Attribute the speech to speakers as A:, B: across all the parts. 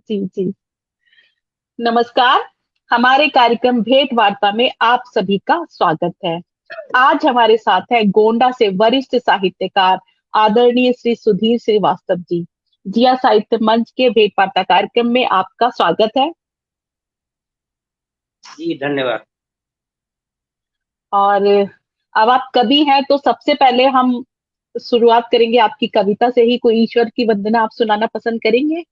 A: जी जी। नमस्कार। हमारे कार्यक्रम भेंट वार्ता में आप सभी का स्वागत है। आज हमारे साथ है गोंडा से वरिष्ठ साहित्यकार आदरणीय श्री सुधीर श्रीवास्तव जी। जिया साहित्य मंच के भेंट वार्ता कार्यक्रम में आपका स्वागत है।
B: जी धन्यवाद।
A: और अब आप कवि हैं तो सबसे पहले हम शुरुआत करेंगे आपकी कविता से ही। कोई ईश्वर की वंदना आप सुनाना पसंद करेंगे?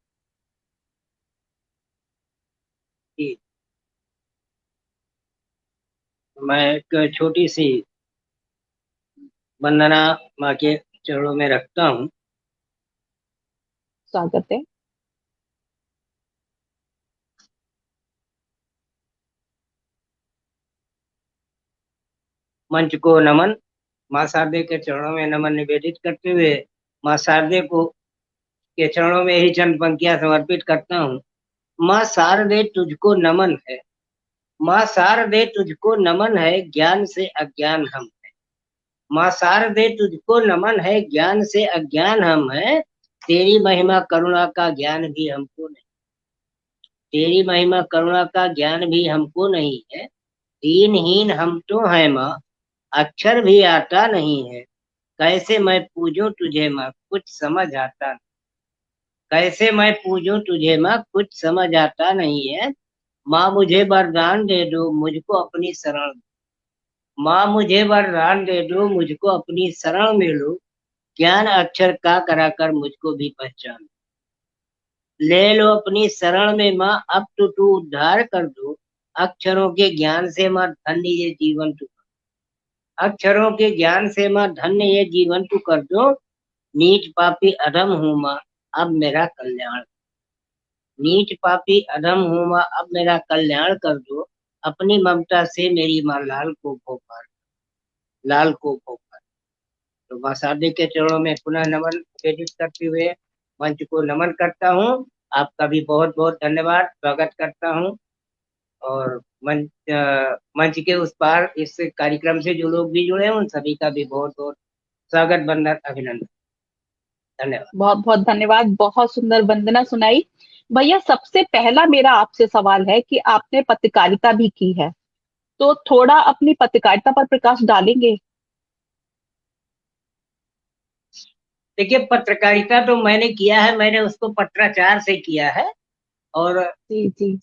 B: जी मैं एक छोटी सी वंदना माँ के चरणों में रखता हूँ।
A: स्वागत है।
B: मंच को नमन। माँ शारदे के चरणों में नमन निवेदित करते हुए माँ शारदे को के चरणों में ही चंद पंक्तियां समर्पित करता हूँ। माँ शारदे तुझको नमन है। माँ शारदे तुझको नमन है, ज्ञान से अज्ञान हम। माँ शारदे तुझको नमन है, ज्ञान से अज्ञान हम है। तेरी महिमा करुणा का ज्ञान भी हमको नहीं। तेरी महिमा करुणा का ज्ञान भी हमको नहीं है। दीनहीन हम तो हैं माँ, अक्षर भी आता नहीं है। कैसे मैं पूजूं तुझे माँ, कुछ समझ आता नहीं। कैसे मैं पूजूं तुझे माँ, कुछ समझ आता नहीं है। माँ मुझे वरदान दे दो, मुझको अपनी शरण दो। माँ मुझे वरदान दे दो, मुझको अपनी शरण में लो। ज्ञान अक्षर का कराकर मुझको भी पहचान ले लो अपनी शरण में माँ। अब तो तू उद्धार कर दो। अक्षरों के ज्ञान से माँ धन्य ये जीवन तू। अक्षरों के ज्ञान से माँ धन्य ये जीवन तू कर दो। नीच पापी अधम हूँ माँ, अब मेरा कल्याण। नीच पापी अधम हूँ माँ, अब मेरा कल्याण कर दो। अपनी ममता से मेरी माँ लाल को भोपाल। लाल को भोपाल। तो माँ शारदे के चरणों में पुनः नमन निवेदित करते हुए मंच को नमन करता हूँ। आपका भी बहुत बहुत धन्यवाद, स्वागत करता हूँ। और मंच के उस पार इस कार्यक्रम से जो लोग भी जुड़े हैं उन सभी का भी बहुत बहुत स्वागत, वंदन, अभिनंदन। धन्यवाद।
A: बहुत बहुत धन्यवाद। बहुत सुंदर वंदना सुनाई। भैया, सबसे पहला मेरा आपसे सवाल है कि आपने पत्रकारिता भी की है, तो थोड़ा अपनी पत्रकारिता पर प्रकाश डालेंगे?
B: देखिए, पत्रकारिता तो मैंने किया है, मैंने उसको पत्राचार से किया है। और
A: जी जी।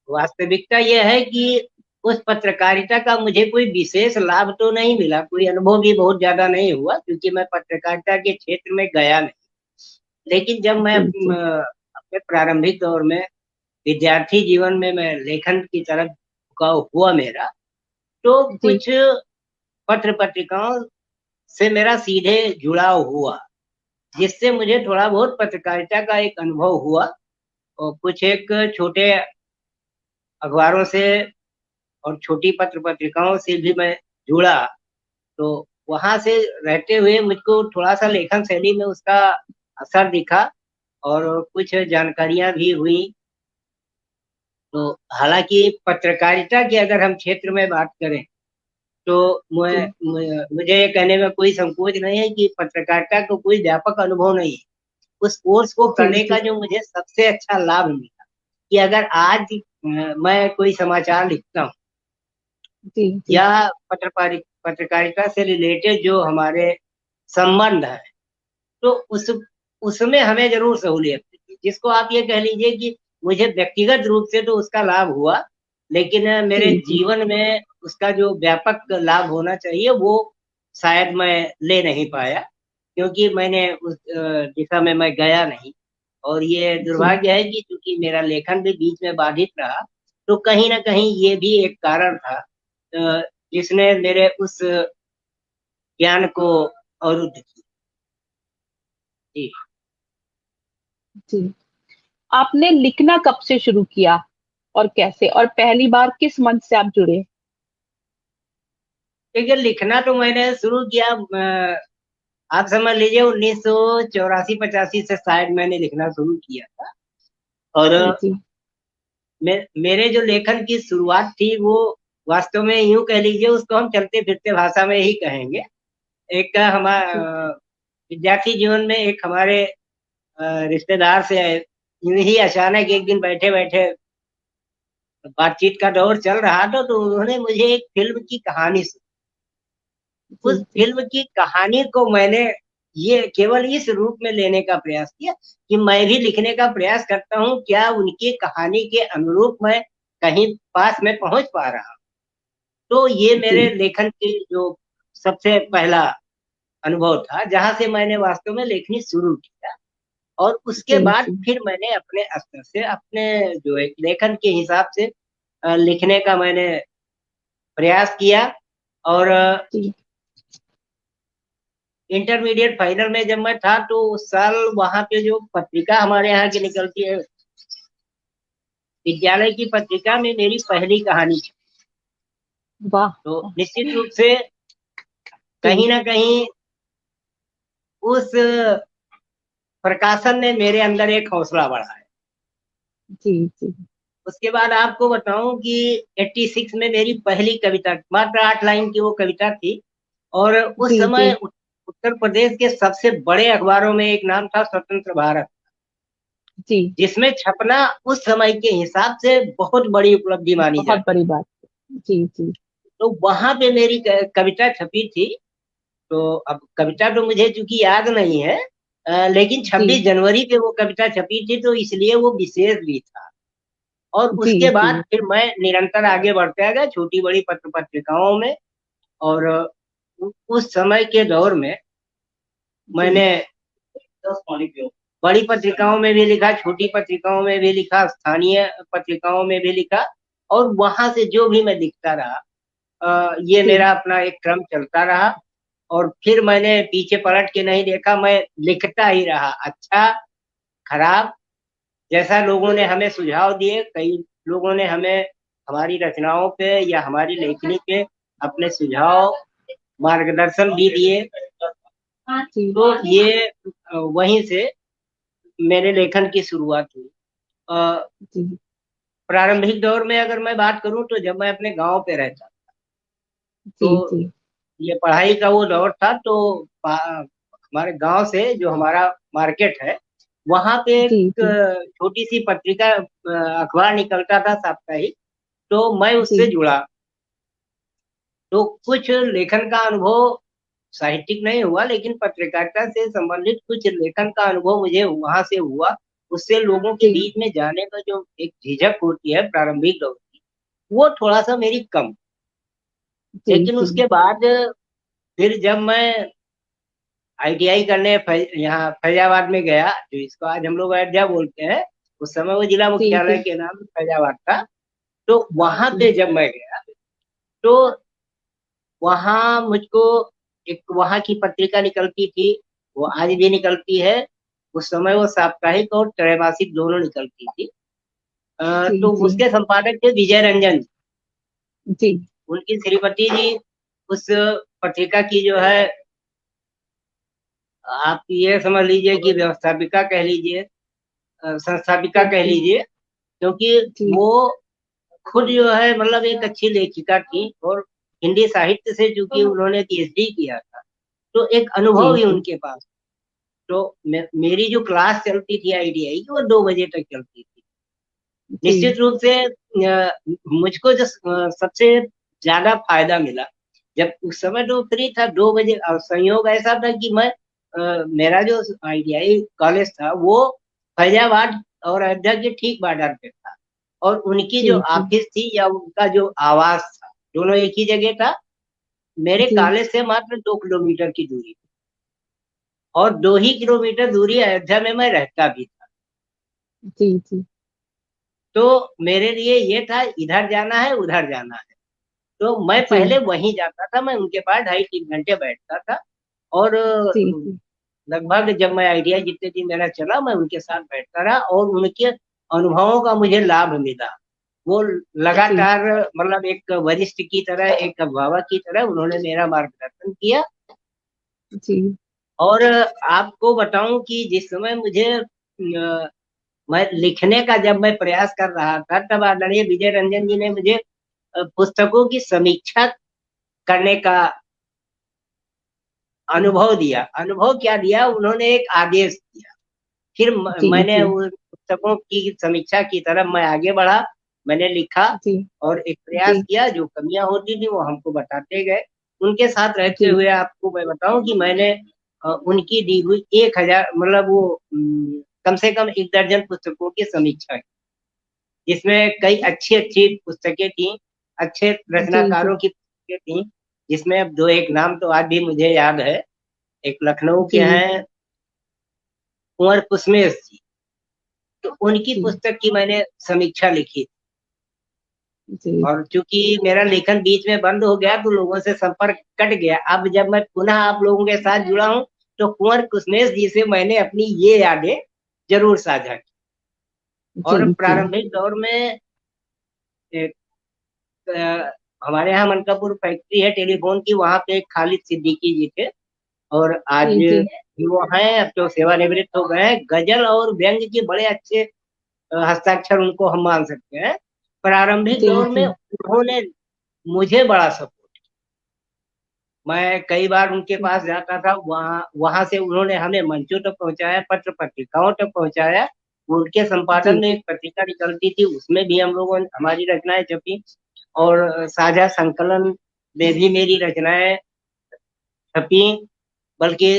B: वास्तविकता यह है कि उस पत्रकारिता का मुझे कोई विशेष लाभ तो नहीं मिला, कोई अनुभव भी बहुत ज्यादा नहीं हुआ, क्योंकि मैं पत्रकारिता के क्षेत्र में गया नहीं। लेकिन जब मैं
A: जी जी।
B: अपने प्रारंभिक दौर में विद्यार्थी जीवन में मैं लेखन की तरफ झुकाव हुआ मेरा, तो
A: जी
B: कुछ पत्र पत्रिकाओं से मेरा सीधे जुड़ाव हुआ, जिससे मुझे थोड़ा बहुत पत्रकारिता का एक अनुभव हुआ। और कुछ एक छोटे अखबारों से और छोटी पत्र पत्रिकाओं से भी मैं जुड़ा। तो वहां से रहते हुए मुझको थोड़ा सा लेखन शैली में उसका असर दिखा और कुछ जानकारियां भी हुई। तो हालांकि पत्रकारिता की अगर हम क्षेत्र में बात करें तो
A: जी।
B: मुझे ये कहने में कोई संकोच नहीं है कि पत्रकारिता को कोई व्यापक अनुभव नहीं है। उस कोर्स को
A: जी
B: करने का
A: जी।
B: जो मुझे सबसे अच्छा लाभ मिला कि अगर आज मैं कोई समाचार लिखता हूँ
A: जी जी।
B: या पत्रकारिता से रिलेटेड जो हमारे संबंध है, तो उसमें हमें जरूर सहूलियत मिली, जिसको आप ये कह लीजिए कि मुझे व्यक्तिगत रूप से तो उसका लाभ हुआ, लेकिन
A: जी
B: मेरे
A: जी।
B: जीवन में उसका जो व्यापक लाभ होना चाहिए वो शायद मैं ले नहीं पाया, क्योंकि मैंने उस दिशा में मैं गया नहीं। और ये
A: जी
B: दुर्भाग्य है कि चूंकि मेरा लेखन भी बीच में बाधित रहा, तो कहीं ना कहीं ये भी एक कारण था जिसने मेरे उस ज्ञान को अवरुद्ध किया। जी।
A: जी। आपने लिखना कब से शुरू किया और कैसे, और पहली बार किस मंच से आप जुड़े?
B: देखिए, लिखना तो मैंने शुरू किया, आप समझ लीजिए 1984-85 से शायद मैंने लिखना शुरू किया था। और
A: जी जी।
B: मेरे जो लेखन की शुरुआत थी वो वास्तव में यूं कह लीजिए, उसको हम चलते फिरते भाषा में ही कहेंगे। एक
A: जी
B: हमारा विद्यार्थी जीवन में एक हमारे रिश्तेदार से यूं ही अचानक एक दिन बैठे बैठे बातचीत का दौर चल रहा था, तो उन्होंने मुझे एक फिल्म की कहानी सुनाई।
A: जी
B: उस
A: जी
B: फिल्म की कहानी को मैंने ये केवल इस रूप में लेने का प्रयास किया कि मैं भी लिखने का प्रयास करता हूँ, क्या उनकी कहानी के अनुरूप मैं कहीं पास में पहुंच पा रहा हूँ। तो ये मेरे
A: जी
B: लेखन की जो सबसे पहला अनुभव था, जहां से मैंने वास्तव में लेखनी शुरू किया। और उसके
A: जी
B: बाद
A: जी
B: फिर मैंने अपने स्तर से, अपने जो एक लेखन के हिसाब से लिखने का मैंने प्रयास किया। और
A: जी
B: इंटरमीडिएट फाइनल में जब मैं था, तो उस साल वहां पे जो पत्रिका हमारे यहाँ की निकलती है, विद्यालय की पत्रिका में मेरी पहली कहानी थी।
A: वाह।
B: तो निश्चित रूप से
A: जी
B: कहीं ना कहीं उस प्रकाशन ने मेरे अंदर एक हौसला बढ़ाया।
A: जी जी
B: उसके बाद आपको बताऊं कि 86 में मेरी पहली कविता, मात्र 8 लाइन की वो कविता थी। और उस
A: जी
B: समय
A: जी
B: उत्तर प्रदेश के सबसे बड़े अखबारों में एक नाम था स्वतंत्र भारत,
A: जी
B: जिसमें छपना उस समय के हिसाब से बहुत बड़ी उपलब्धि मानी
A: बहुत
B: जाती।
A: बड़ी बात है। जी जी
B: तो वहां पे मेरी कविता छपी थी। तो अब कविता तो मुझे चूंकि याद नहीं है, लेकिन
A: जी
B: 26 जनवरी पे वो कविता छपी थी, तो इसलिए वो विशेष भी था। और
A: जी
B: उसके
A: जी
B: बाद फिर मैं निरंतर आगे बढ़ता गया छोटी बड़ी पत्र पत्रिकाओं में। और उस समय के दौर में
A: जी
B: मैंने बड़ी पत्रिकाओं में भी लिखा, छोटी पत्रिकाओं में भी लिखा, स्थानीय पत्रिकाओं में भी लिखा। और वहां से जो भी मैं लिखता रहा, ये
A: जी
B: मेरा अपना एक क्रम चलता रहा। और फिर मैंने पीछे पलट के नहीं देखा, मैं लिखता ही रहा, अच्छा खराब, जैसा लोगों ने हमें सुझाव दिए। कई लोगों ने हमें हमारी रचनाओं पे या हमारी लेखनी पे अपने सुझाव, मार्गदर्शन भी दिए।
A: जी
B: तो ये वहीं से मेरे लेखन की शुरुआत हुई। अ,
A: जी
B: प्रारंभिक दौर में अगर मैं बात करूं, तो जब मैं अपने गांव पे रहता,
A: जी
B: तो
A: जी
B: ये पढ़ाई का वो दौर था। तो हमारे गांव से जो हमारा मार्केट है, वहां पे
A: जी
B: एक
A: जी
B: छोटी सी पत्रिका, अखबार निकलता था साप्ताहिक। तो मैं उससे
A: जी
B: जुड़ा। तो कुछ लेखन का अनुभव साहित्यिक नहीं हुआ, लेकिन पत्रकारिता से संबंधित कुछ लेखन का अनुभव मुझे वहां से हुआ। उससे लोगों के
A: जी
B: बीच में जाने का जो एक झिझक होती है प्रारंभिक दौर की, वो थोड़ा सा मेरी कम।
A: जी
B: लेकिन
A: जी
B: उसके बाद फिर जब मैं आईटीआई करने यहाँ फैजाबाद में गया, जो इसको आज हम लोग अयोध्या बोलते हैं, उस समय वो जिला
A: जी
B: मुख्यालय
A: जी
B: के नाम फैजाबाद था। तो वहां
A: जी
B: पे जब मैं गया, तो वहां मुझको एक वहां की पत्रिका निकलती थी, वो आज भी निकलती है। उस समय वो साप्ताहिक और त्रैमासिक दोनों निकलती थी।
A: जी
B: तो
A: जी
B: उसके संपादक थे विजय रंजन जी।
A: जी
B: उनकी श्रीमती जी उस पत्रिका की जो है, आप ये समझ लीजिए कि व्यवस्थापिका कह लीजिए, संस्थापिका कह
A: जी
B: लीजिए। क्योंकि
A: जी
B: वो खुद जो है मतलब एक अच्छी लेखिका थी, और हिंदी साहित्य से चूंकि उन्होंने पीएचडी किया था, तो एक अनुभव
A: जी
B: भी
A: जी
B: उनके पास। तो मेरी जो क्लास चलती थी आईटीआई की, वो 2 बजे तक चलती थी।
A: जी
B: निश्चित रूप से मुझको जो सबसे ज्यादा फायदा मिला, जब उस समय तो फ्री था 2 बजे। और संयोग ऐसा था कि मैं मेरा जो आईटीआई कॉलेज था, वो फैजाबाद और अयोध्या के ठीक बॉर्डर पे था। और उनकी जो
A: जी जी
B: ऑफिस थी या उनका जो आवास था, दोनों एक ही जगह था। मेरे
A: जी
B: कॉलेज से मात्र 2 किलोमीटर की दूरी, और 2 ही किलोमीटर दूरी अयोध्या में मैं रहता भी था।
A: जी जी
B: तो मेरे लिए ये था, इधर जाना है उधर जाना है, तो मैं
A: जी
B: पहले वहीं जाता था। मैं उनके पास 2.5-3 घंटे बैठता था। और
A: जी जी
B: लगभग जब मैं आईटीआई जितने दिन मेरा चला, मैं उनके साथ बैठता रहा, और उनके अनुभवों का मुझे लाभ मिला। वो
A: जी
B: लगातार मतलब एक वरिष्ठ की तरह, एक अभिभावक की तरह उन्होंने मेरा मार्गदर्शन किया।
A: जी
B: और आपको बताऊं कि जिस समय मुझे मैं लिखने का जब मैं प्रयास कर रहा था, तब आदरणीय विजय रंजन जी ने मुझे पुस्तकों की समीक्षा करने का अनुभव दिया। अनुभव क्या दिया, उन्होंने एक आदेश दिया। फिर
A: जी
B: मैंने
A: जी
B: वो पुस्तकों की समीक्षा की तरफ मैं आगे बढ़ा। मैंने लिखा
A: जी
B: और एक
A: जी
B: प्रयास किया, जो कमियां होती थी वो हमको बताते गए। उनके साथ रहते
A: जी
B: हुए आपको मैं बताऊं कि मैंने उनकी दी हुई 1,000 मतलब वो कम से कम 1 दर्जन पुस्तकों की समीक्षा की, जिसमें कई अच्छी अच्छी पुस्तकें थी, अच्छे
A: जी जी
B: रचनाकारों की पुस्तकें थी, जिसमें अब दो एक नाम तो आज भी मुझे याद है। एक लखनऊ के
A: जी
B: हैं कुंवर पुष्मेश जी, तो उनकी
A: जी
B: पुस्तक की मैंने समीक्षा लिखी।
A: जी
B: और चूंकि मेरा लेखन बीच में बंद हो गया तो लोगों से संपर्क कट गया। अब जब मैं पुनः आप लोगों के साथ जुड़ा हूं तो कुंवर कुसमेश जी से मैंने अपनी ये यादें जरूर साझा की।
A: जी
B: और
A: जी
B: प्रारंभिक दौर में एक, हमारे यहाँ मनकापुर फैक्ट्री है टेलीफोन की, वहां पे एक खालिद सिद्दीकी जी थे, और आज
A: जी जी
B: भी वो हैं, अब तो सेवानिवृत्त हो गए हैं। गजल और व्यंग्य के बड़े अच्छे हस्ताक्षर उनको हम मान सकते हैं। प्रारंभिक
A: जी
B: दौर में
A: जी
B: उन्होंने मुझे बड़ा सपोर्ट, मैं कई बार उनके पास जाता था, वहां वहां से उन्होंने हमें मंचों तक पहुंचाया, पत्र पत्रिकाओं तक पहुंचाया। उनके संपादन
A: जी
B: में एक पत्रिका निकलती थी, उसमें भी हम लोगों ने हमारी रचनाएं छपी। और साझा संकलन में भी मेरी रचनाएं छपी। बल्कि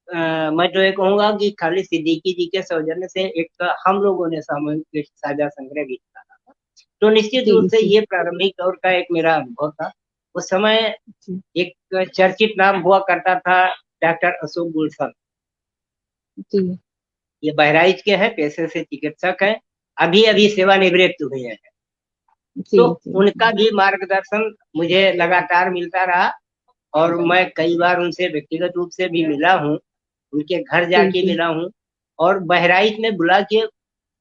B: मैं तो ये कहूंगा कि खालिद सिद्दीकी जी के सौजन्य से एक हम लोगों ने सामूहिक साझा संग्रह भी निकाला था। तो निश्चित
A: जी
B: रूप से
A: जी
B: ये प्रारंभिक दौर का एक मेरा अनुभव था। उस समय
A: जी
B: एक चर्चित नाम हुआ करता था, डॉक्टर अशोक गुलशन।
A: जी
B: ये बहराइच के हैं, पेशे से चिकित्सक हैं, अभी अभी सेवानिवृत्त हुए हैं।
A: जी
B: तो
A: जी
B: उनका भी मार्गदर्शन मुझे लगातार मिलता रहा, और मैं कई बार उनसे व्यक्तिगत रूप से भी मिला हूँ, उनके घर
A: जी
B: जाके
A: जी
B: मिला हूँ। और बहराइच में बुला के,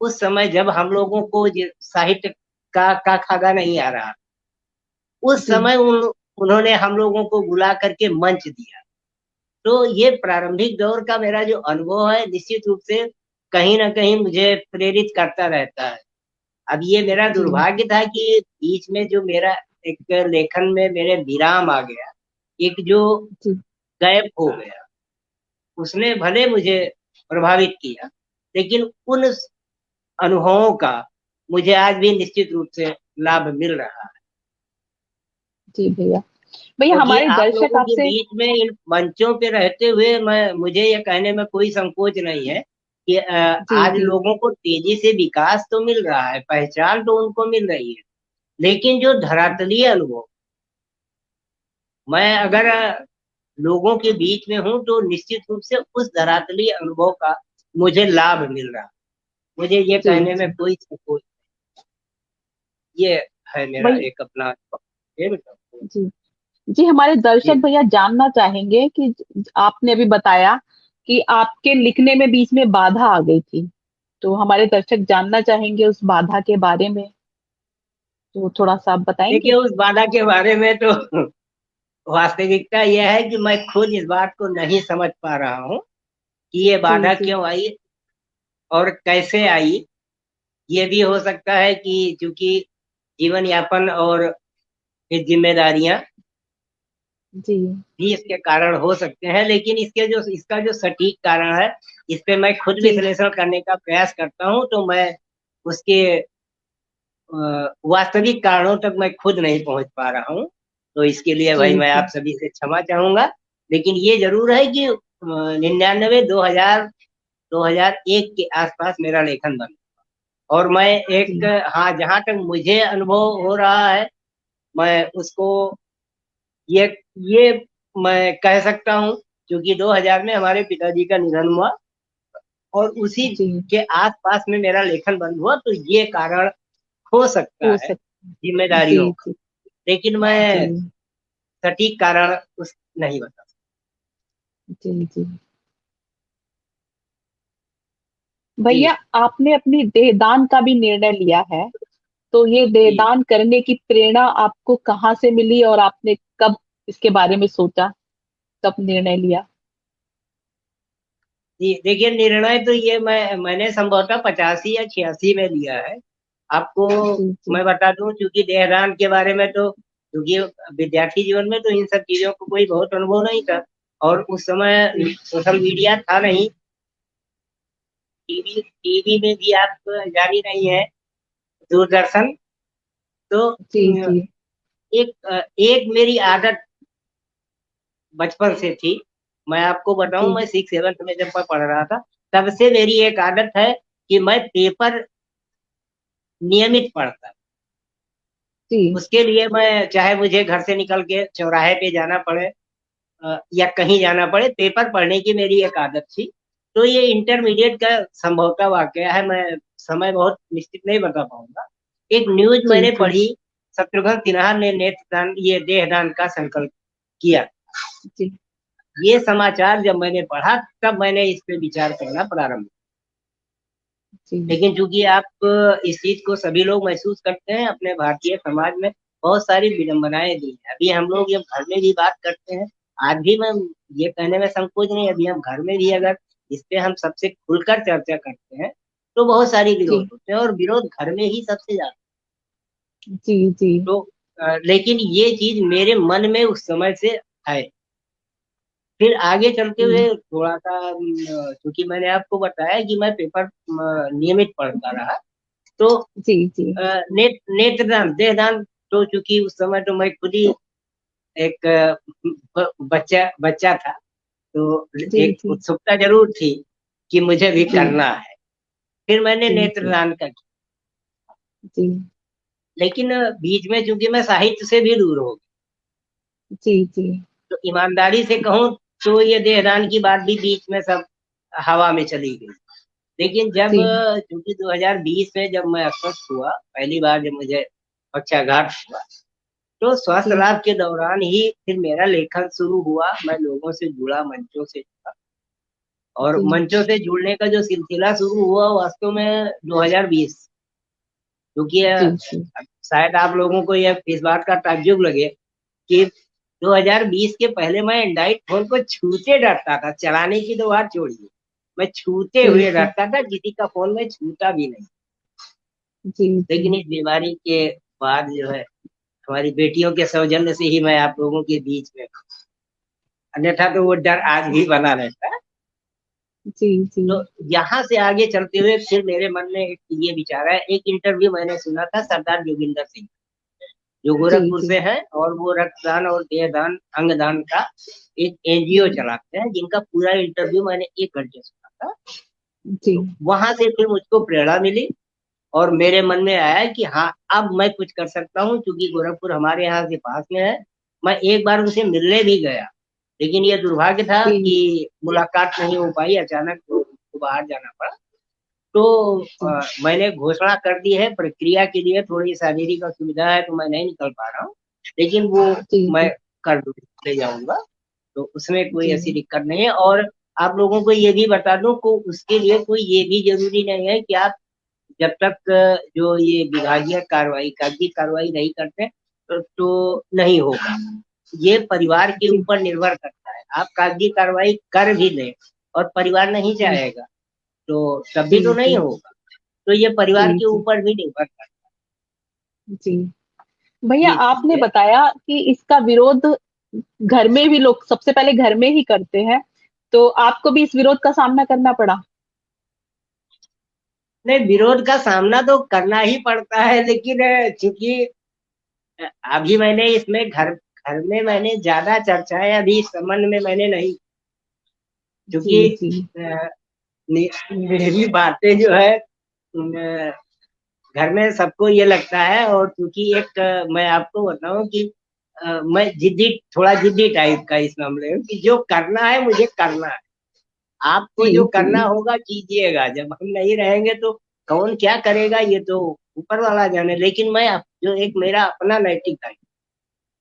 B: उस समय जब हम लोगों को साहित्य का खागा नहीं आ रहा, उस
A: जी
B: समय उन्होंने हम लोगों को बुला करके मंच दिया। तो ये प्रारंभिक दौर का मेरा जो अनुभव है, निश्चित रूप से कहीं ना कहीं मुझे प्रेरित करता रहता है। अब ये मेरा
A: जी
B: दुर्भाग्य था कि बीच में जो मेरा एक लेखन में मेरे विराम आ गया, एक जो
A: जी
B: गैप हो गया, उसने भले मुझे प्रभावित किया, लेकिन उन अनुभवों का मुझे आज भी निश्चित रूप से लाभ मिल रहा है।
A: जी भैया। भैया
B: क्योंकि
A: हमारे
B: आप
A: दर्शक
B: लोगों के
A: आपसे
B: बीच में इन मंचों पे रहते हुए मैं मुझे ये कहने में कोई संकोच नहीं है कि
A: जी
B: आज
A: जी
B: लोगों को तेजी से विकास तो मिल रहा है, पहचान तो उनको मिल रही है, लेकिन जो धरातलीय अनुभव, मैं अगर लोगों के बीच में हूं तो निश्चित रूप से उस धरातलीय अनुभव का मुझे लाभ मिल रहा है। मुझे ये
A: जी
B: कहने में
A: जी
B: कोई संकोच, ये है मेरा
A: भैया
B: एक अपना अनुभव। ये बताओ।
A: जी जी हमारे दर्शक
B: जी
A: भैया जानना चाहेंगे कि आपने अभी बताया कि आपके लिखने में बीच में बाधा आ गई थी, तो हमारे दर्शक जानना चाहेंगे उस बाधा के बारे में, तो थोड़ा सा आप
B: देखिए,
A: बताएंगे।
B: उस बाधा के बारे में तो वास्तविकता यह है कि मैं खुद इस बात को नहीं समझ पा रहा हूँ कि ये
A: जी
B: बाधा
A: जी
B: क्यों आई और कैसे आई। ये भी हो सकता है कि चूंकि जीवन यापन और ये जिम्मेदारियां
A: जी
B: भी इसके कारण हो सकते हैं, लेकिन इसका जो सटीक कारण है, इस पे मैं खुद
A: जी
B: विश्लेषण करने का प्रयास करता हूँ, तो मैं उसके वास्तविक कारणों तक मैं खुद नहीं पहुंच पा रहा हूँ। तो इसके लिए
A: जी
B: भाई मैं
A: जी
B: आप सभी से क्षमा चाहूंगा। लेकिन ये जरूर है कि 99, 2000, 2001 के आसपास मेरा लेखन बना, और मैं एक,
A: जी
B: हाँ, जहाँ तक मुझे अनुभव हो रहा है, मैं उसको ये ये मैं कह सकता हूँ, क्योंकि 2000 में हमारे पिताजी का निधन हुआ, और उसी
A: जी
B: के आसपास में मेरा लेखन बंद हुआ, तो ये कारण हो सकता
A: हो
B: है
A: सकता है।
B: जिम्मेदारियों
A: जी
B: का।
A: जी
B: लेकिन
A: जी
B: मैं सटीक कारण उस नहीं बता
A: जी जी
B: जी।
A: भैया आपने अपनी देहदान का भी निर्णय लिया है, तो ये
B: जी
A: देहदान करने की प्रेरणा आपको कहाँ से मिली और आपने कब इसके बारे में सोचा, कब निर्णय लिया।
B: जी, देखिए, निर्णय तो ये मैंने संभवतः 85 या 86 में लिया है। आपको
A: जी जी
B: मैं बता दूं, क्योंकि देहदान के बारे में तो, क्योंकि विद्यार्थी जीवन में तो इन सब चीजों को कोई बहुत अनुभव नहीं था, और उस समय सोशल मीडिया था नहीं टीवी टीवी में भी आप जान ही रही हैं, दूरदर्शन। तो
A: जी जी
B: एक मेरी आदत बचपन से थी। मैं आपको बताऊं,
A: जी
B: मैं 6 7 में जब मैं पढ़ रहा था, तब से मेरी एक आदत है कि मैं पेपर नियमित पढ़ता।
A: जी
B: उसके लिए मैं, चाहे मुझे घर से निकल के चौराहे पे जाना पड़े या कहीं जाना पड़े, पेपर पढ़ने की मेरी एक आदत थी। तो ये इंटरमीडिएट का संभवतः वाकया है, मैं समय बहुत निश्चित नहीं बता पाऊंगा। एक न्यूज
A: जी
B: मैंने
A: जी
B: पढ़ी, शत्रुघ्न सिन्हा ने नेत्रदान, ये देहदान का संकल्प किया।
A: जी
B: ये समाचार जब मैंने पढ़ा, तब मैंने इस पे विचार करना प्रारंभ।
A: जी
B: लेकिन चूंकि आप इस चीज को सभी लोग महसूस करते हैं, अपने भारतीय समाज में बहुत सारी विडंबनाएं दी हैं। अभी हम लोग जब घर में भी बात करते हैं, आज भी मैं ये कहने में संकोच नहीं, अभी हम घर में भी अगर इस पे हम सबसे खुलकर चर्चा करते हैं, तो बहुत सारी विरोध
A: जी
B: होते हैं, और विरोध घर में ही सबसे ज्यादा।
A: जी जी
B: तो लेकिन ये चीज मेरे मन में उस समय से है। फिर आगे चलते हुए थोड़ा सा, क्योंकि मैंने आपको बताया कि मैं पेपर नियमित पढ़ता रहा। तो
A: जी जी
B: नेत्रदान देहदान, तो चूंकि उस समय तो मैं खुद ही एक बच्चा बच्चा था, तो
A: जी
B: एक
A: जी
B: उत्सुकता जरूर थी कि मुझे भी
A: जी
B: करना है। फिर मैंने
A: जी जी
B: नेत्रदान का किया।
A: जी
B: लेकिन बीच में चूंकि मैं साहित्य से भी दूर हो गया,
A: जी जी
B: तो ईमानदारी से कहूँ तो ये देहदान की बात भी बीच में सब हवा में चली गई। लेकिन जब
A: जी
B: चूंकि 2020 में जब मैं अस्वस्थ हुआ पहली बार, जब मुझे पक्षाघात हुआ, तो स्वास्थ्य
A: जी
B: लाभ के दौरान ही फिर मेरा लेखन शुरू हुआ। मैं लोगों से जुड़ा, मंचों से जुड़ा, और
A: जी
B: मंचों से जुड़ने का जो सिलसिला शुरू हुआ वास्तव में 2020, क्योंकि
A: जी जी
B: शायद आप लोगों को यह इस बात का ताज्जुब लगे कि 2020 के पहले मैं एंड्रॉइड फोन को छूते डरता था, चलाने की तो बात छोड़िए, मैं छूते
A: जी
B: हुए
A: जी
B: डरता था, किसी का फोन में छूता भी नहीं।
A: जी जी
B: लेकिन इस बीमारी के बाद जो है, हमारी बेटियों के सौजन्य से ही मैं आप लोगों के बीच में, अन्यथा तो वो डर आज भी बना रहता है।
A: जी जी
B: तो यहाँ से आगे चलते हुए फिर मेरे मन में एक ये विचार है। एक इंटरव्यू मैंने सुना था सरदार जोगिंदर सिंह, जो
A: जी
B: गोरखपुर
A: जी
B: से हैं, और वो रक्तदान और देहदान अंगदान का एक एनजीओ चलाते हैं, जिनका पूरा इंटरव्यू मैंने 1 घंटे सुना था।
A: जी
B: तो वहां से फिर मुझको प्रेरणा मिली, और मेरे मन में आया कि हाँ, अब मैं कुछ कर सकता हूँ, क्योंकि गोरखपुर हमारे यहाँ से पास में है। मैं एक बार उनसे मिलने भी गया, लेकिन ये दुर्भाग्य था
A: जी
B: कि मुलाकात नहीं हो पाई, अचानक तो बाहर जाना पड़ा। तो
A: जी
B: मैंने घोषणा कर दी है, प्रक्रिया के लिए थोड़ी शारीरिक असुविधा है तो मैं नहीं निकल पा रहा हूँ, लेकिन वो
A: जी
B: मैं
A: जी
B: कर ले जाऊंगा। तो उसमें कोई
A: जी
B: ऐसी दिक्कत नहीं है। और आप लोगों को ये भी बता दूं को उसके लिए कोई ये भी जरूरी नहीं है कि आप जब तक जो ये विभागीय कार्रवाई, कागजी कार्रवाई नहीं करते, तो नहीं होगा। ये परिवार के
A: जी
B: ऊपर निर्भर करता है। आप कागजी कार्रवाई कर भी दें और परिवार नहीं
A: जी
B: चाहेगा, तो तब भी तो
A: जी
B: नहीं
A: जी
B: होगा। तो ये
A: जी
B: परिवार के
A: जी
B: ऊपर भी निर्भर करता
A: जी भैया,
B: है, ये चीज
A: आपने
B: है।
A: बताया कि इसका विरोध घर में भी लोग सबसे पहले घर में ही करते हैं, तो आपको भी इस विरोध का सामना करना पड़ा?
B: नहीं, विरोध का सामना तो करना ही पड़ता है, लेकिन चूंकि अभी मैंने इसमें घर घर में मैंने ज्यादा चर्चाएं अभी इस संबंध में मैंने नहीं,
A: जी
B: क्योंकि
A: जी
B: अ, मेरी बातें जो है घर में सबको ये लगता है। और क्योंकि एक मैं आपको बताऊं कि मैं जिद्दी, थोड़ा जिद्दी टाइप का इस मामले में, कि जो करना है मुझे करना है। आपको
A: जी
B: जो
A: जी
B: करना होगा कीजिएगा, जब हम नहीं रहेंगे तो कौन क्या करेगा ये तो ऊपर वाला जाने। लेकिन मैं जो एक मेरा अपना नैतिक दायित्व,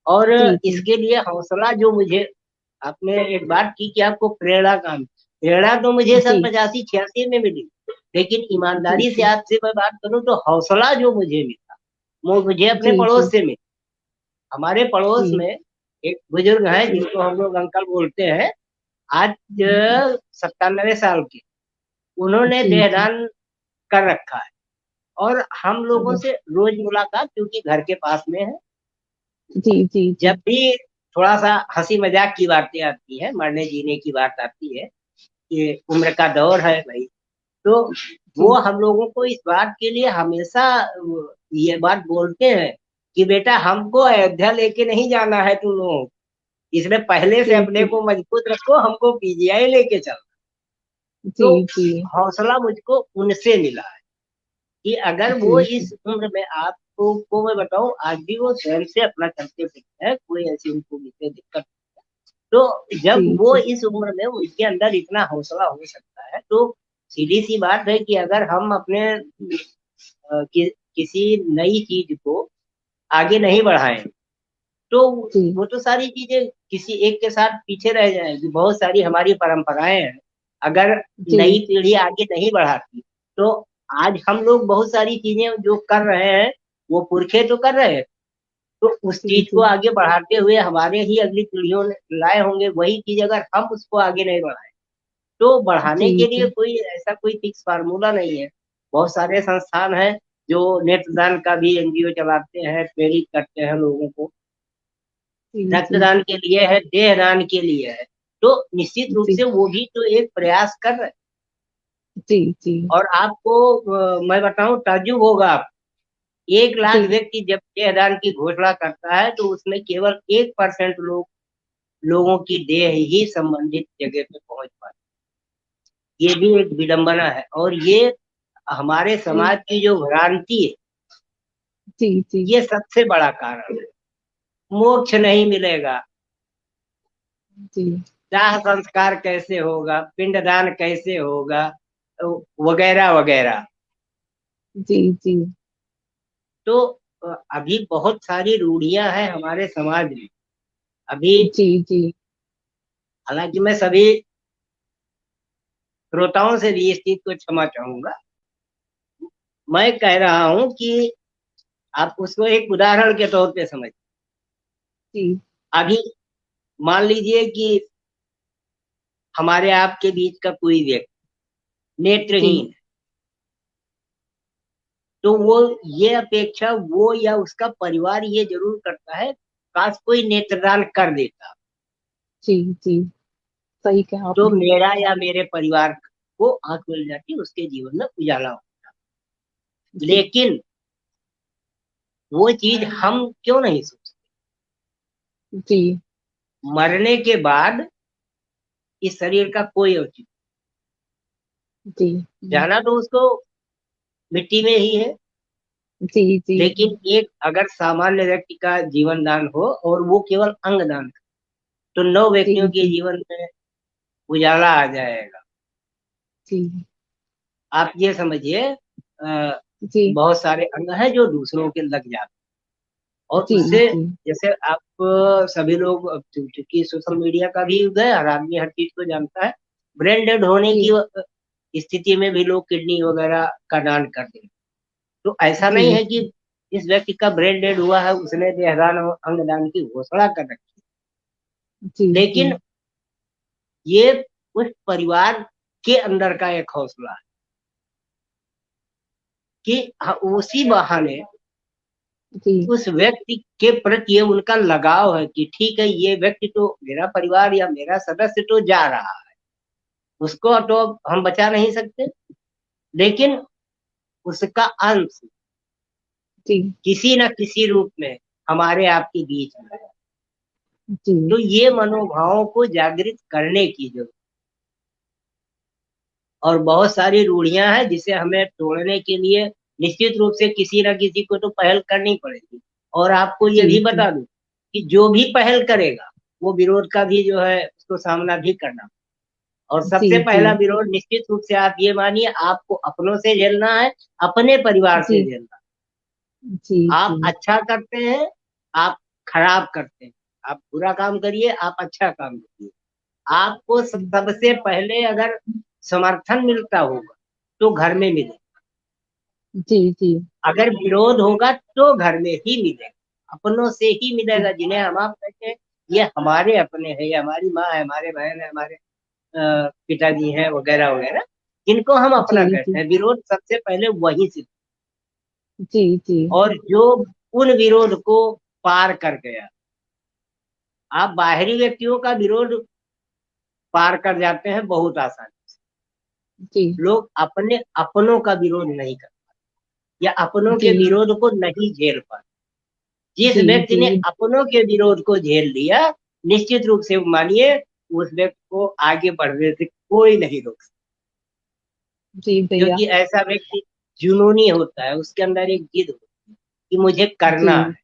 B: और
A: जी जी
B: इसके लिए हौसला जो मुझे, आपने एक बात की कि आपको प्रेरणा का, प्रेरणा तो मुझे सन
A: जी
B: 85 86 में मिली। लेकिन
A: जी
B: ईमानदारी से
A: जी
B: आपसे मैं बात करूं तो हौसला जो मुझे मिला, वो मुझे अपने
A: जी जी
B: पड़ोस से मिला। हमारे पड़ोस
A: जी
B: में एक बुजुर्ग हैं जिनको हम लोग अंकल बोलते हैं, आज 97 साल के। उन्होंने
A: जी जी
B: देहदान कर रखा है, और हम लोगों
A: अरे
B: से रोज मुलाकात, क्योंकि घर के पास में है।
A: जी जी
B: जब
A: जी
B: भी थोड़ा सा हंसी मजाक की बातें आती है, मरने जीने की बात आती है, ये उम्र का दौर है भाई, तो वो
A: जी
B: हम लोगों को इस बात के लिए हमेशा ये बात बोलते हैं कि बेटा हमको अयोध्या लेके नहीं जाना है तुम लोगों को, इसलिए पहले से
A: जी
B: अपने को मजबूत रखो, हमको पीजीआई लेके चलो।
A: जी
B: तो
A: जी
B: हौसला मुझको उनसे मिला है कि अगर वो
A: जी
B: इस उम्र में, आपको को मैं बताऊं, आज भी वो स्वयं से अपना चलते फिरते हैं, कोई ऐसी उनको विशेष दिक्कत। तो जब
A: जी
B: वो
A: जी
B: इस उम्र में उनके अंदर इतना हौसला हो सकता है, तो सीधी सी बात है कि अगर हम अपने किसी नई चीज को आगे नहीं बढ़ाएं, तो
A: जी
B: वो तो सारी चीजें किसी एक के साथ पीछे रह जाएंगी। बहुत सारी हमारी परंपराएं हैं, अगर
A: जी
B: नई पीढ़ी आगे नहीं बढ़ाती, तो आज हम लोग बहुत सारी चीजें जो कर रहे हैं, वो पुरखे तो कर रहे हैं, तो उस
A: जी
B: चीज को
A: जी
B: आगे बढ़ाते हुए हमारे ही अगली पीढ़ियों ने लाए होंगे। वही चीज अगर हम उसको आगे नहीं बढ़ाएं, तो बढ़ाने
A: जी
B: के लिए
A: जी
B: कोई ऐसा कोई फिक्स फार्मूला नहीं है। बहुत सारे संस्थान हैं जो नेत्रदान का भी एनजीओ चलाते हैं, प्रेरित करते हैं लोगों को।
A: जी जी
B: रक्तदान के लिए है, देहदान के लिए है, तो निश्चित रूप
A: जी
B: से वो भी तो एक प्रयास कर रहे हैं।
A: जी जी
B: और आपको मैं बताऊं, ताज्जुब होगा आप, 1 लाख
A: जी
B: व्यक्ति जब देहदान की घोषणा करता है, तो उसमें केवल 1% लोगों की देह ही संबंधित जगह पे पहुंच पाती। ये भी एक विडंबना है, और ये हमारे
A: जी
B: समाज की जो भ्रांति है,
A: जी जी
B: ये सबसे बड़ा कारण है। मोक्ष नहीं मिलेगा,
A: जी
B: दाह संस्कार कैसे होगा, पिंडदान कैसे होगा, वगैरह वगैरह।
A: जी जी
B: तो अभी बहुत सारी रूढ़ियां हैं हमारे समाज में अभी।
A: जी जी
B: हालांकि मैं सभी श्रोताओं से भी इस चीज को क्षमा चाहूंगा। मैं कह रहा हूं कि आप उसको एक उदाहरण के तौर पे समझ।
A: जी
B: अभी मान लीजिए कि हमारे आपके बीच का कोई व्यक्ति नेत्रहीन है, तो वो ये अपेक्षा वो या उसका परिवार ये जरूर करता है, काश कोई नेत्रदान कर देता,
A: जी जी सही कहा
B: तो
A: आपने।
B: मेरा या मेरे परिवार को आंख मिल जाती, उसके जीवन में उजाला हो।
A: जी
B: लेकिन वो चीज हम क्यों नहीं सोचते?
A: जी
B: मरने के बाद इस शरीर का कोई औचित्य,
A: जी
B: जाना तो उसको मिट्टी में ही है।
A: जी जी
B: लेकिन एक अगर सामान्य व्यक्ति का जीवन दान हो और वो केवल अंग दान करे, तो 9 व्यक्तियों
A: जी
B: के
A: जी
B: जीवन में उजाला आ जाएगा।
A: जी
B: आप ये समझिए,
A: जी
B: बहुत सारे अंग हैं जो दूसरों के लग जाते हैं, और
A: जी
B: उससे,
A: जी
B: जैसे आप सभी लोग, अब चूंकि सोशल मीडिया का भी युग है, हर आदमी हर चीज को जानता है, ब्रेन डेड होने की
A: जी
B: स्थिति में भी लोग किडनी वगैरह का दान कर देते हैं। तो ऐसा
A: जी
B: नहीं है कि इस व्यक्ति का ब्रेन डेड हुआ है, उसने देहदान और अंगदान की घोषणा कर रखी
A: जी
B: है।
A: जी
B: लेकिन ये उस परिवार के अंदर का एक हौसला है कि उसी बहाने
A: जी
B: उस व्यक्ति के प्रति उनका लगाव है कि ठीक है, ये व्यक्ति तो मेरा परिवार या मेरा सदस्य तो जा रहा है, उसको तो अब हम बचा नहीं सकते, लेकिन उसका अंश
A: जी
B: किसी न किसी रूप में हमारे आपके बीच में है।
A: जी
B: तो ये मनोभावों को जागृत करने की जरूरत। और बहुत सारी रूढ़ियां हैं जिसे हमें तोड़ने के लिए निश्चित रूप से किसी न किसी को तो पहल करनी पड़ेगी। और आपको ये
A: जी
B: भी
A: जी
B: बता दूं कि जो भी पहल करेगा, वो विरोध का भी जो है उसको सामना भी करना। और
A: जी
B: सबसे
A: जी
B: पहला विरोध निश्चित रूप से आप ये मानिए, आपको अपनों से झेलना है, अपने परिवार से
A: जी
B: झेलना है।
A: जी
B: आप
A: जी
B: अच्छा करते हैं, आप खराब करते हैं, आप बुरा काम करिए, आप अच्छा काम करिए, आपको सबसे पहले अगर समर्थन मिलता होगा तो घर में मिले,
A: जी जी
B: अगर विरोध होगा तो घर में ही मिलेगा, अपनों से ही मिलेगा, जिन्हें हम आप कहते हैं ये हमारे अपने हैं, ये हमारी माँ है, हमारे बहन है, हमारे पिताजी हैं, वगैरह वगैरह, जिनको हम अपना
A: जी
B: कहते हैं। विरोध सबसे पहले वही से।
A: जी जी
B: और जो उन विरोध को पार कर गया, आप बाहरी व्यक्तियों का विरोध पार कर जाते हैं बहुत आसानी से।
A: जी
B: लोग अपने अपनों का विरोध नहीं कर, या अपनों के
A: जी
B: विरोध को नहीं झेल पाते। जिस
A: जी
B: व्यक्ति
A: जी
B: ने अपनों के विरोध को झेल लिया, निश्चित रूप से मानिए उस व्यक्ति को आगे बढ़ने से कोई नहीं रोक सकता।
A: जी भैया।
B: क्योंकि ऐसा व्यक्ति जुनूनी होता है, उसके अंदर एक जिद होती है कि मुझे करना
A: जी
B: है,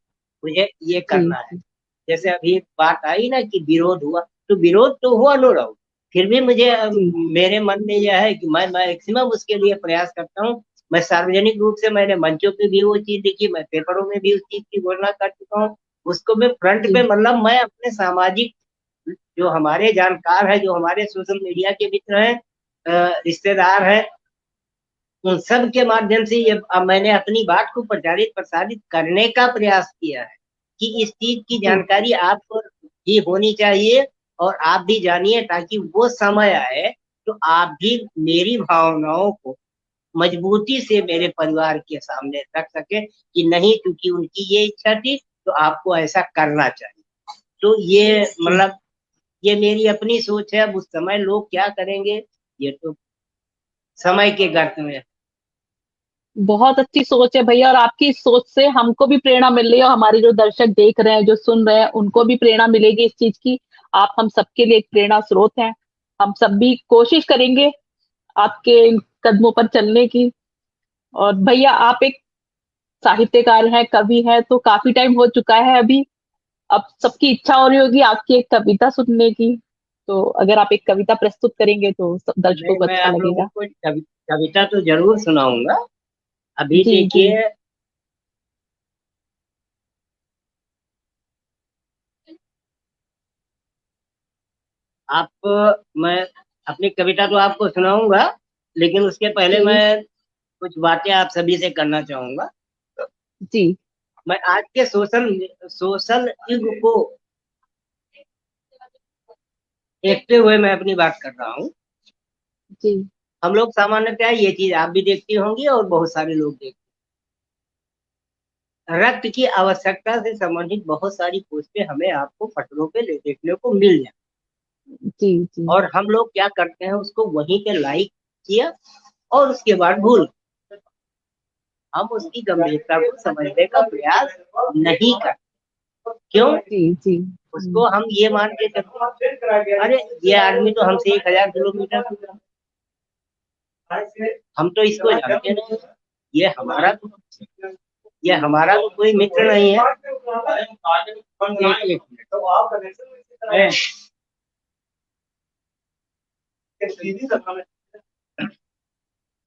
B: मुझे ये
A: जी
B: करना है।
A: जी
B: जैसे अभी एक बात आई ना कि विरोध हुआ, तो विरोध तो हुआ नो डाउट, फिर भी मुझे
A: जी
B: मेरे मन में यह है कि मैं मैक्सिमम उसके लिए प्रयास करता हूँ। मैं सार्वजनिक रूप से, मैंने मंचों पे भी वो चीज लिखी, मैं पेपरों में भी उस चीज की घोषणा कर चुका हूँ। उसको मैं फ्रंट पे,
A: जी
B: मतलब मैं अपने सामाजिक, जो हमारे जानकार है, जो हमारे सोशल मीडिया के मित्र हैं, रिश्तेदार हैं, उन सब के माध्यम से ये मैंने अपनी बात को प्रचारित प्रसारित करने का प्रयास किया है कि इस चीज की
A: जी
B: जानकारी आपको भी होनी चाहिए और आप भी जानिए, ताकि वो समय आए तो आप भी मेरी भावनाओं को मजबूती से मेरे परिवार के सामने रख सके कि नहीं, क्योंकि उनकी ये इच्छा थी तो आपको ऐसा करना चाहिए। तो ये
A: जी।
B: मतलब ये मेरी अपनी सोच है। अब उस समय लोग क्या करेंगे, ये तो समय के गर्त में है।
A: बहुत अच्छी सोच है भैया, और आपकी इस सोच से हमको भी प्रेरणा मिल रही है, और हमारे जो दर्शक देख रहे हैं, जो सुन रहे हैं, उनको भी प्रेरणा मिलेगी इस चीज की। आप हम सबके लिए एक प्रेरणा स्रोत हैं। हम सब भी कोशिश करेंगे आपके इन कदमों पर चलने की। और भैया आप एक साहित्यकार हैं, कवि हैं, तो काफी टाइम हो चुका है अभी। अब सबकी इच्छा हो रही होगी आपकी एक कविता सुनने की। तो अगर आप एक कविता प्रस्तुत करेंगे तो सब दर्शकों
B: नहीं,
A: को
B: मैं
A: अच्छा
B: आप लोगों
A: लगेगा।
B: को कविता तो जरूर सुनाऊंगा। अभी
A: जी जी
B: देखिए, आप, मैं अपनी कविता तो आपको सुनाऊंगा, लेकिन उसके पहले
A: जी
B: मैं कुछ बातें आप सभी से करना चाहूंगा।
A: जी
B: मैं आज के सोशल सोशल युग को देखते हुए मैं अपनी बात कर रहा हूँ।
A: जी
B: हम लोग सामान्यतः ये चीज आप भी देखती होंगी और बहुत सारे लोग देखते हैं, रक्त की आवश्यकता से संबंधित बहुत सारी पोस्टें हमें आपको पटरों पे देखने को मिल जाए,
A: जी जी
B: और हम लोग क्या करते हैं, उसको वहीं पे लाइक किया और उसके बाद भूल, हम उसकी गंभीरता को समझने का प्रयास नहीं करते। क्यों?
A: जी जी
B: उसको हम ये मान के चलते हैं, अरे ये आदमी तो हमसे 1000 किलोमीटर दूर है, हम तो इसको जानते नहीं, ये हमारा तो ये हमारा तो कोई मित्र नहीं है। एक मिनट,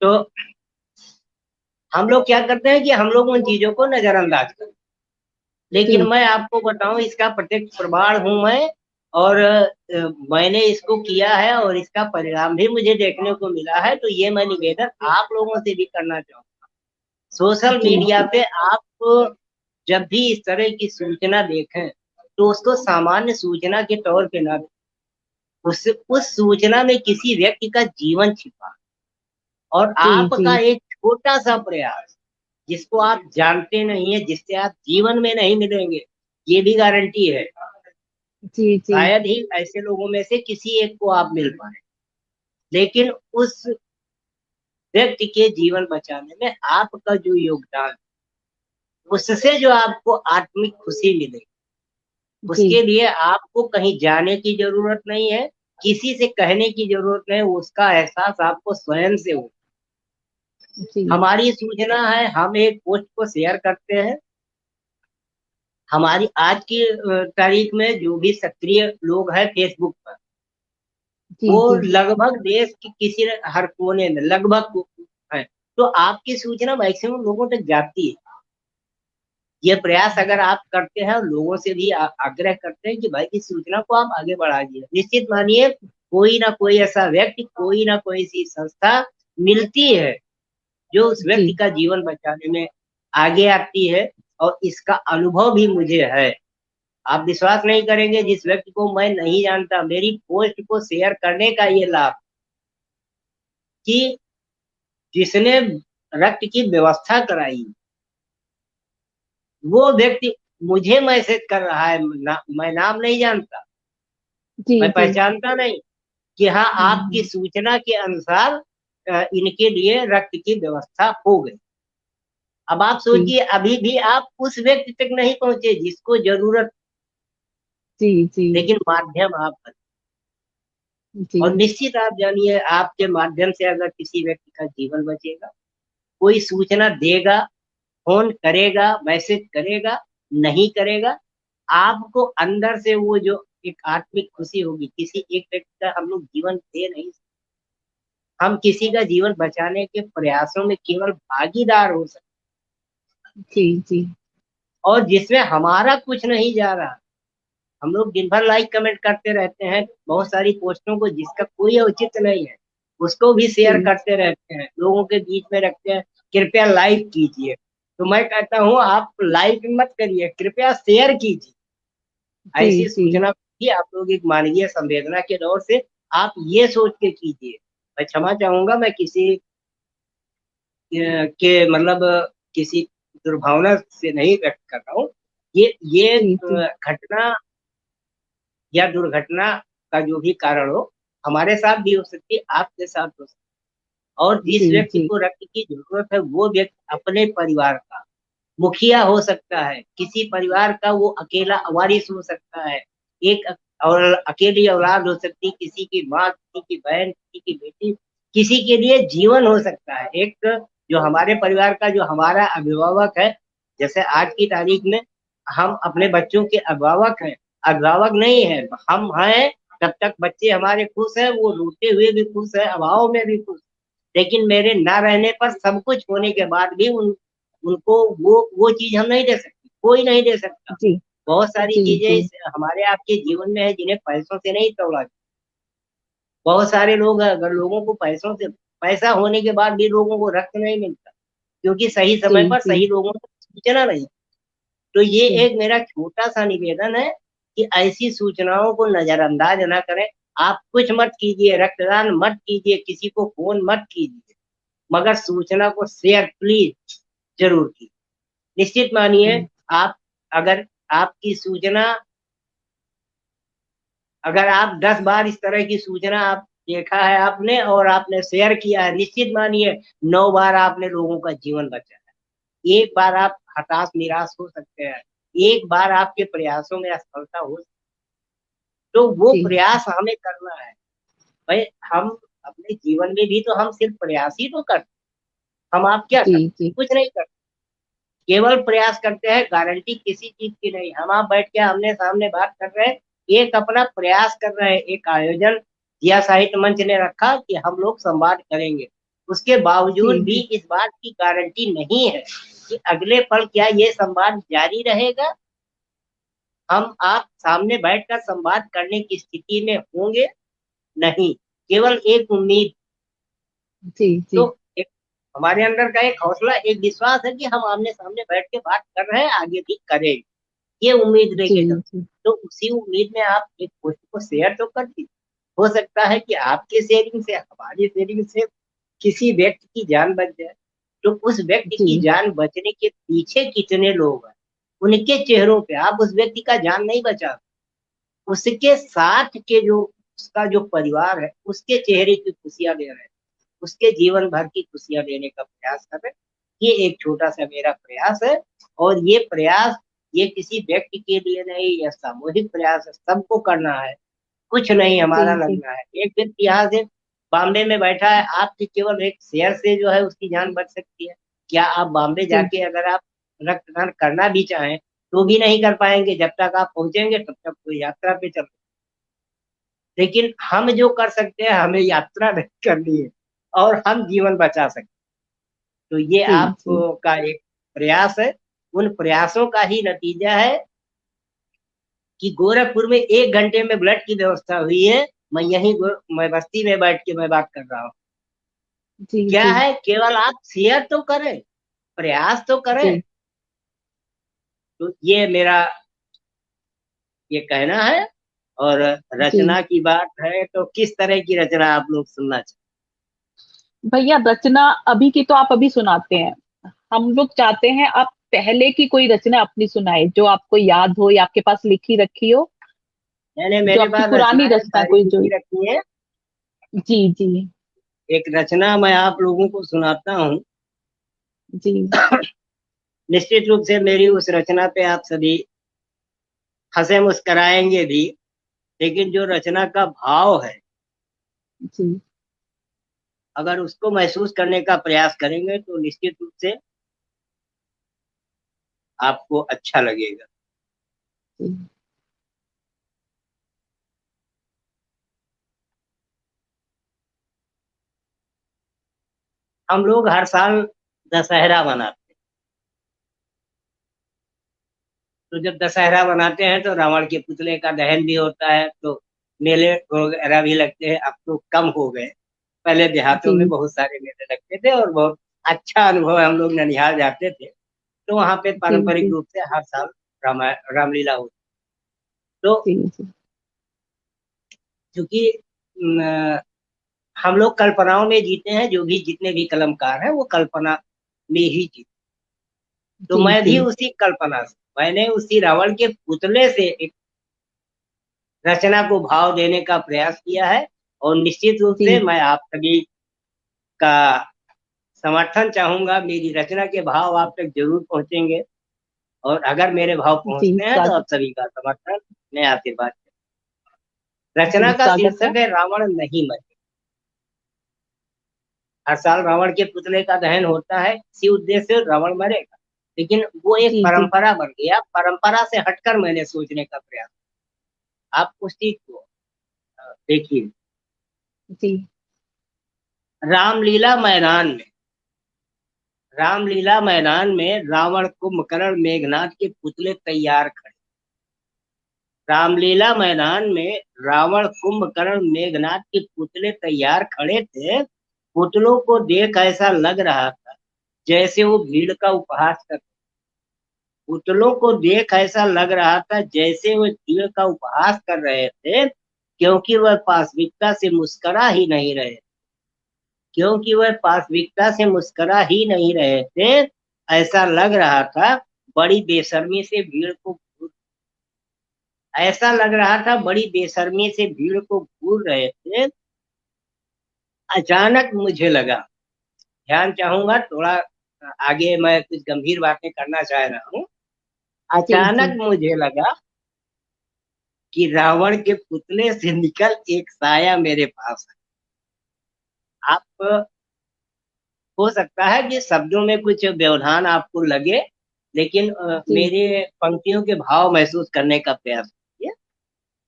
B: तो हम लोग क्या करते हैं कि हम लोग उन चीजों को नजरअंदाज करते हैं। लेकिन
A: जी
B: मैं आपको बताऊं, इसका प्रत्यक्ष प्रमाण हूं मैं, और मैंने इसको किया है और इसका परिणाम भी मुझे देखने को मिला है। तो ये मैं निवेदन आप लोगों से भी करना चाहूंगा। सोशल
A: जी
B: मीडिया
A: जी
B: पे आप जब भी इस तरह की सूचना देखें, तो उसको सामान्य सूचना के तौर पे ना देखें। उस सूचना में किसी व्यक्ति का जीवन छिपा है, और
A: जी जी
B: आपका एक छोटा सा प्रयास, जिसको आप जानते नहीं है, जिससे आप जीवन में नहीं मिलेंगे, ये भी गारंटी है।
A: जी जी
B: शायद ही ऐसे लोगों में से किसी एक को आप मिल पाए, लेकिन उस व्यक्ति के जीवन बचाने में आपका जो योगदान, उससे जो आपको आत्मिक खुशी मिलेगी,
A: जी
B: उसके लिए आपको कहीं जाने की जरूरत नहीं है, किसी से कहने की जरूरत नहीं, उसका एहसास आपको स्वयं से हो।
A: जी
B: हमारी सूचना है, हम एक पोस्ट को शेयर करते हैं। हमारी आज की तारीख में जो भी सक्रिय लोग हैं फेसबुक पर,
A: जी
B: वो
A: जी
B: लगभग देश के किसी न हर कोने में लगभग है। तो आपकी सूचना मैक्सिमम लोगों तक जाती है। ये प्रयास अगर आप करते हैं और लोगों से भी आग्रह करते हैं कि भाई इस सूचना को आप आगे बढ़ाइए, निश्चित मानिए कोई ना कोई ऐसा व्यक्ति, कोई ना कोई ऐसी संस्था मिलती है जो उस
A: जी
B: व्यक्ति का जीवन बचाने में आगे आती है। और इसका अनुभव भी मुझे है। आप विश्वास नहीं करेंगे, जिस व्यक्ति को मैं नहीं जानता, मेरी पोस्ट को शेयर करने का ये लाभ कि जिसने रक्त की व्यवस्था कराई, वो व्यक्ति मुझे मैसेज कर रहा है, मैं नाम नहीं जानता,
A: जी
B: मैं
A: जी
B: पहचानता नहीं, कि हाँ आपकी
A: हम्म,
B: सूचना के अनुसार इनके लिए रक्त की व्यवस्था हो गई। अब आप
A: जी
B: सोचिए, अभी भी आप उस व्यक्ति तक नहीं पहुंचे जिसको जरूरत,
A: जी जी
B: लेकिन माध्यम आप बने।
A: जी
B: और निश्चित आप जानिए, आपके माध्यम से अगर किसी व्यक्ति का जीवन बचेगा, कोई सूचना देगा, फोन करेगा, मैसेज करेगा, नहीं करेगा, आपको अंदर से वो जो एक आत्मिक खुशी होगी, किसी एक व्यक्ति का हम लोग जीवन दे नहीं सकते। हम किसी का जीवन बचाने के प्रयासों में केवल भागीदार हो सकते,
A: जी जी
B: और जिसमें हमारा कुछ नहीं जा रहा। हम लोग दिन भर लाइक कमेंट करते रहते हैं बहुत सारी पोस्टों को, जिसका कोई औचित्य नहीं है, उसको भी शेयर
A: जी
B: करते रहते हैं, लोगों के बीच में रखते हैं, कृपया लाइक कीजिए। तो मैं कहता हूँ, आप लाइक मत करिए, कृपया शेयर कीजिए।
A: जी
B: ऐसी
A: जी
B: सूचना भी आप लोग एक मानवीय संवेदना के दौर से आप ये सोच के कीजिए। मैं क्षमा चाहूंगा, मैं किसी के मतलब किसी दुर्भावना से नहीं व्यक्त कर रहा हूँ। ये
A: जी जी
B: घटना या दुर्घटना का जो भी कारण हो, हमारे साथ भी हो सकती है, आपके साथ हो सकती है। और जिस
A: जी
B: व्यक्ति
A: जी
B: को रक्त की जरूरत है, वो व्यक्ति अपने परिवार का मुखिया हो सकता है, किसी परिवार का वो अकेला वारिस हो सकता है, एक और अकेली औलाद हो सकती है, किसी की माँ, किसी की बहन, किसी की बेटी, किसी के लिए जीवन हो सकता है। एक जो हमारे परिवार का जो हमारा अभिभावक है, जैसे आज की तारीख में हम अपने बच्चों के अभिभावक हैं, अभिभावक नहीं है हम हैं, तब तक बच्चे हमारे खुश हैं, वो रोते हुए भी खुश है, अभाव में भी खुश। लेकिन मेरे ना रहने पर सब कुछ होने के बाद भी उनको वो चीज हम नहीं दे सकते, कोई नहीं दे सकता।
A: जी
B: बहुत सारी
A: जी
B: चीजें
A: जी
B: हमारे आपके जीवन में है जिन्हें पैसों से नहीं तोड़ा। बहुत सारे लोग हैं, अगर लोगों को पैसों से, पैसा होने के बाद भी लोगों को रक्त नहीं मिलता, क्योंकि सही
A: जी
B: समय पर
A: जी
B: सही लोगों को सूचना नहीं। तो ये
A: जी
B: एक मेरा छोटा सा निवेदन है कि ऐसी सूचनाओं को नजरअंदाज ना करें। आप कुछ मत कीजिए, रक्तदान मत कीजिए, किसी को फोन मत कीजिए, मगर सूचना को शेयर प्लीज जरूर कीजिए। निश्चित मानिए,
A: जी
B: आप अगर आपकी सूचना, अगर आप 10 बार इस तरह की सूचना आप देखा है आपने और आपने शेयर किया है, निश्चित मानिए 9 बार आपने लोगों का जीवन बचाया है। एक बार आप हताश निराश हो सकते हैं, एक बार आपके प्रयासों में असफलता हो सकती है, तो वो
A: जी
B: प्रयास हमें करना है। भाई, हम अपने जीवन में भी तो हम सिर्फ प्रयास ही तो करते हैं। हम आप क्या
A: जी
B: करते हैं?
A: जी
B: कुछ नहीं करते, केवल प्रयास करते हैं, गारंटी किसी चीज की नहीं। हम आप बैठ के आमने सामने बात कर रहे हैं, एक अपना प्रयास कर रहे हैं, एक आयोजन जिया साहित्य मंच ने रखा कि हम लोग संवाद करेंगे, उसके
A: जी
B: बावजूद भी
A: जी
B: इस बात की गारंटी नहीं है कि अगले पल क्या ये संवाद जारी रहेगा, हम आप सामने बैठकर संवाद करने की स्थिति में होंगे, नहीं। केवल एक उम्मीद,
A: जी
B: तो
A: जी
B: एक हमारे अंदर का एक हौसला, एक विश्वास है कि हम आमने सामने बैठ के बात कर रहे हैं, आगे भी करेंगे, ये उम्मीद
A: जी
B: लेके चलते।
A: जी
B: तो उसी उम्मीद में आप एक पोस्ट को शेयर तो कर दीजिए। हो सकता है कि आपके शेयरिंग से, हमारी शेयरिंग से किसी व्यक्ति की जान बच जाए। तो उस व्यक्ति की
A: जी
B: जान बचने के पीछे कितने लोग हैं, उनके चेहरों पे आप उस व्यक्ति का जान नहीं बचा, उसके साथ के जो उसका जो परिवार है, उसके चेहरे की खुशियां ले रहे हैं, उसके जीवन भर की खुशियां लेने का प्रयास कर रहे हैं। ये एक छोटा सा मेरा प्रयास है, और ये प्रयास ये किसी व्यक्ति के लिए नहीं, यह सामूहिक प्रयास है, सबको करना है, कुछ नहीं
A: जी
B: हमारा
A: जी
B: लगना है। एक व्यक्ति यहाँ से बॉम्बे में बैठा है, आपकी केवल एक शेयर से जो है उसकी जान बच सकती है। क्या आप बॉम्बे
A: जी
B: जाके अगर आप रक्तदान करना भी चाहें तो भी नहीं कर पाएंगे, जब तक आप पहुंचेंगे तब तक कोई यात्रा पे चल। लेकिन हम जो कर सकते हैं, हमें यात्रा नहीं करनी है, और हम जीवन बचा सकते हैं। तो ये
A: जी जी
B: आपका एक प्रयास है, उन प्रयासों का ही नतीजा है कि गोरखपुर में 1 घंटे में ब्लड की व्यवस्था हुई है। मैं यहीं मैं बस्ती में बैठ के मैं बात कर रहा हूँ।
A: जी
B: क्या
A: जी
B: है, केवल आप शेयर तो करें, प्रयास तो करें।
A: जी
B: तो ये मेरा ये कहना है। और
A: जी
B: रचना की बात है, तो किस तरह की रचना आप लोग सुनना चाहते
A: भैया, रचना अभी की तो आप अभी सुनाते हैं। हम लोग चाहते हैं आप पहले की कोई रचना अपनी सुनाए, जो आपको याद हो या आपके पास लिखी रखी हो,
B: हैं? मैंने
A: जो
B: मेरे
A: आपकी
B: पास
A: पुरानी
B: रचनाएं
A: रचना
B: सारी
A: कोई जो।
B: लिखी रखी है।
A: जी जी
B: एक रचना मैं आप लोगों को सुनाता हूँ।
A: जी
B: निश्चित रूप से मेरी उस रचना पे आप सभी हंसे मुस्कराएंगे भी, लेकिन जो रचना का भाव है,
A: जी
B: अगर उसको महसूस करने का प्रयास करेंगे तो निश्चित रूप से आपको अच्छा लगेगा।
A: जी
B: हम लोग हर साल दशहरा मनाते हैं। तो जब दशहरा मनाते हैं तो रावण के पुतले का दहन भी होता है, तो मेले वगैरह भी लगते हैं। अब तो कम हो गए, पहले देहातों में
A: जी
B: बहुत सारे मेले लगते थे और बहुत अच्छा अनुभव है। हम लोग ननिहाल जाते थे तो वहाँ पे
A: जी
B: पारंपरिक
A: जी
B: रूप से हर साल रामलीला होती। तो
A: जी जी
B: क्योंकि हम लोग कल्पनाओं में जीते हैं, जो भी जितने भी कलमकार हैं वो कल्पना में ही जीते। तो
A: जी
B: मैं
A: जी
B: भी उसी कल्पना से, मैंने उसी रावण के पुतले से एक रचना को भाव देने का प्रयास किया है। और निश्चित रूप से
A: जी
B: मैं आप सभी का समर्थन चाहूंगा। मेरी रचना के भाव आप तक जरूर पहुंचेंगे, और अगर मेरे भाव
A: जी
B: पहुंचते हैं तो आप
A: स्वागत
B: सभी का समर्थन मैं आशीर्वाद।
A: जी
B: रचना का
A: स्वागत है।
B: शीर्षक है रावण नहीं मरे। हर साल रावण के पुतले का दहन होता है, इसी उद्देश्य से रावण मरेगा, लेकिन वो एक
A: जी जी
B: परंपरा बन गया। परंपरा से हटकर मैंने सोचने का प्रयास। आप उस चीज को देखिए।
A: जी
B: रामलीला मैदान में, रामलीला मैदान में रावण कुंभकर्ण मेघनाथ के पुतले तैयार खड़े। रामलीला मैदान में रावण कुंभकर्ण मेघनाथ के पुतले तैयार खड़े थे। पुतलों को देख ऐसा लग रहा था जैसे वो भीड़ का उपहास कर। पुतलों को देख ऐसा लग रहा था जैसे वो भीड़ का उपहास कर रहे थे, क्योंकि वह पाशविकता से मुस्करा ही नहीं रहे। क्योंकि वह पाशविकता से मुस्करा ही नहीं रहे थे, ऐसा लग रहा था बड़ी बेशर्मी से भीड़ को ऐसा लग रहा था बड़ी बेशर्मी से भीड़ को घूर रहे थे। अचानक मुझे लगा, ध्यान चाहूंगा थोड़ा, आगे मैं कुछ गंभीर बातें करना चाह रहा हूँ।
A: जी
B: अचानक
A: जी
B: मुझे लगा कि रावण के पुतले से निकल एक साया मेरे पास है। आप, हो सकता है कि शब्दों में कुछ व्यवधान आपको लगे, लेकिन
A: जी
B: मेरे पंक्तियों के भाव महसूस करने का प्रयास कीजिए।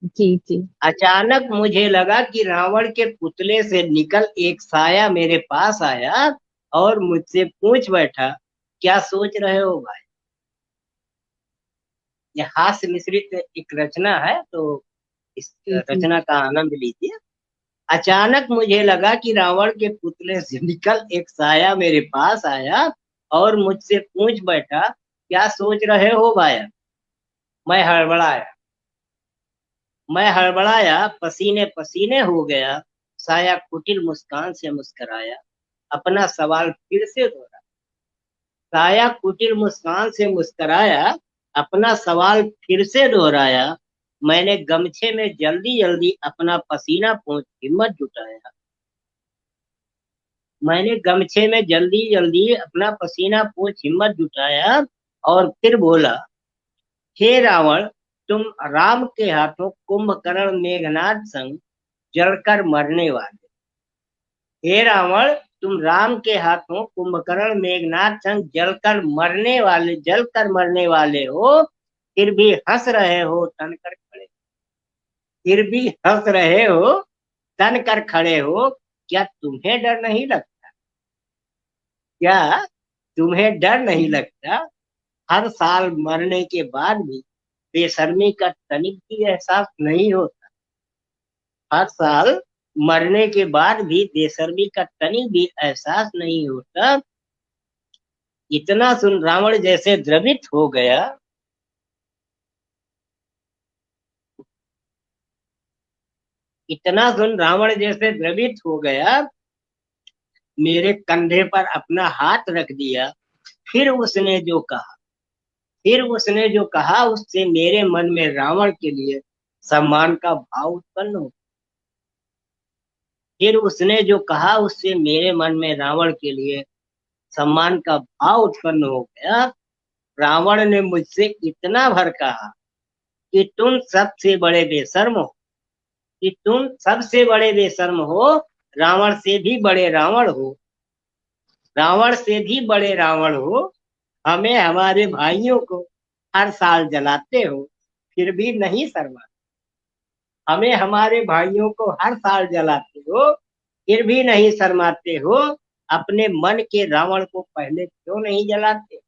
A: जी जी
B: अचानक मुझे लगा कि रावण के पुतले से निकल एक साया मेरे पास आया और मुझसे पूछ बैठा, क्या सोच रहे हो भाई। यह हास्य मिश्रित एक रचना है, तो इस
A: जी जी
B: रचना का आनंद लीजिए। अचानक मुझे लगा कि रावण के पुतले से निकल एक साया मेरे पास आया और मुझसे पूछ बैठा, क्या सोच रहे हो भाई। मैं हड़बड़ाया, मैं हड़बड़ाया, पसीने पसीने हो गया। साया कुटिल मुस्कान से मुस्कराया, अपना सवाल फिर से दोहराया। साया कुटिल मुस्कान से मुस्कराया, अपना सवाल फिर से दोहराया। मैंने गमछे में जल्दी जल्दी अपना पसीना पोंछ हिम्मत जुटाया। मैंने गमछे में जल्दी जल्दी अपना पसीना पोंछ हिम्मत जुटाया और फिर बोला, हे रावण, तुम राम के हाथों कुंभकर्ण मेघनाद संग जलकर मरने वाले। हे रावण, तुम राम के हाथों कुंभकर्ण मेघनाद संग जलकर मरने वाले हो। फिर भी हंस रहे हो तन कर खड़े। फिर भी हंस रहे हो तन कर खड़े हो। क्या तुम्हें डर नहीं लगता। क्या तुम्हें डर नहीं लगता। हर साल मरने के बाद भी बेशर्मी का तनिक भी एहसास नहीं होता। हर साल मरने के बाद भी बेशर्मी का तनिक भी एहसास नहीं होता। इतना सुन रावण जैसे द्रवित हो गया। इतना सुन रावण जैसे द्रवित हो गया, मेरे कंधे पर अपना हाथ रख दिया। फिर उसने जो कहा, फिर उसने जो कहा उससे मेरे मन में रावण के लिए सम्मान का भाव उत्पन्न हो। फिर उसने जो कहा उससे मेरे मन में रावण के लिए सम्मान का भाव उत्पन्न हो गया। रावण ने मुझसे इतना भर कहा कि तुम सबसे बड़े बेशर्म हो, कि तुम सबसे बड़े बेशर्म हो, रावण से भी बड़े रावण हो, रावण से भी बड़े रावण हो, हमें हमारे भाइयों को हर साल जलाते हो, फिर भी नहीं शर्मा, हमें हमारे भाइयों को हर साल जलाते हो, फिर भी नहीं शर्माते हो। अपने मन के रावण को पहले क्यों नहीं जलाते,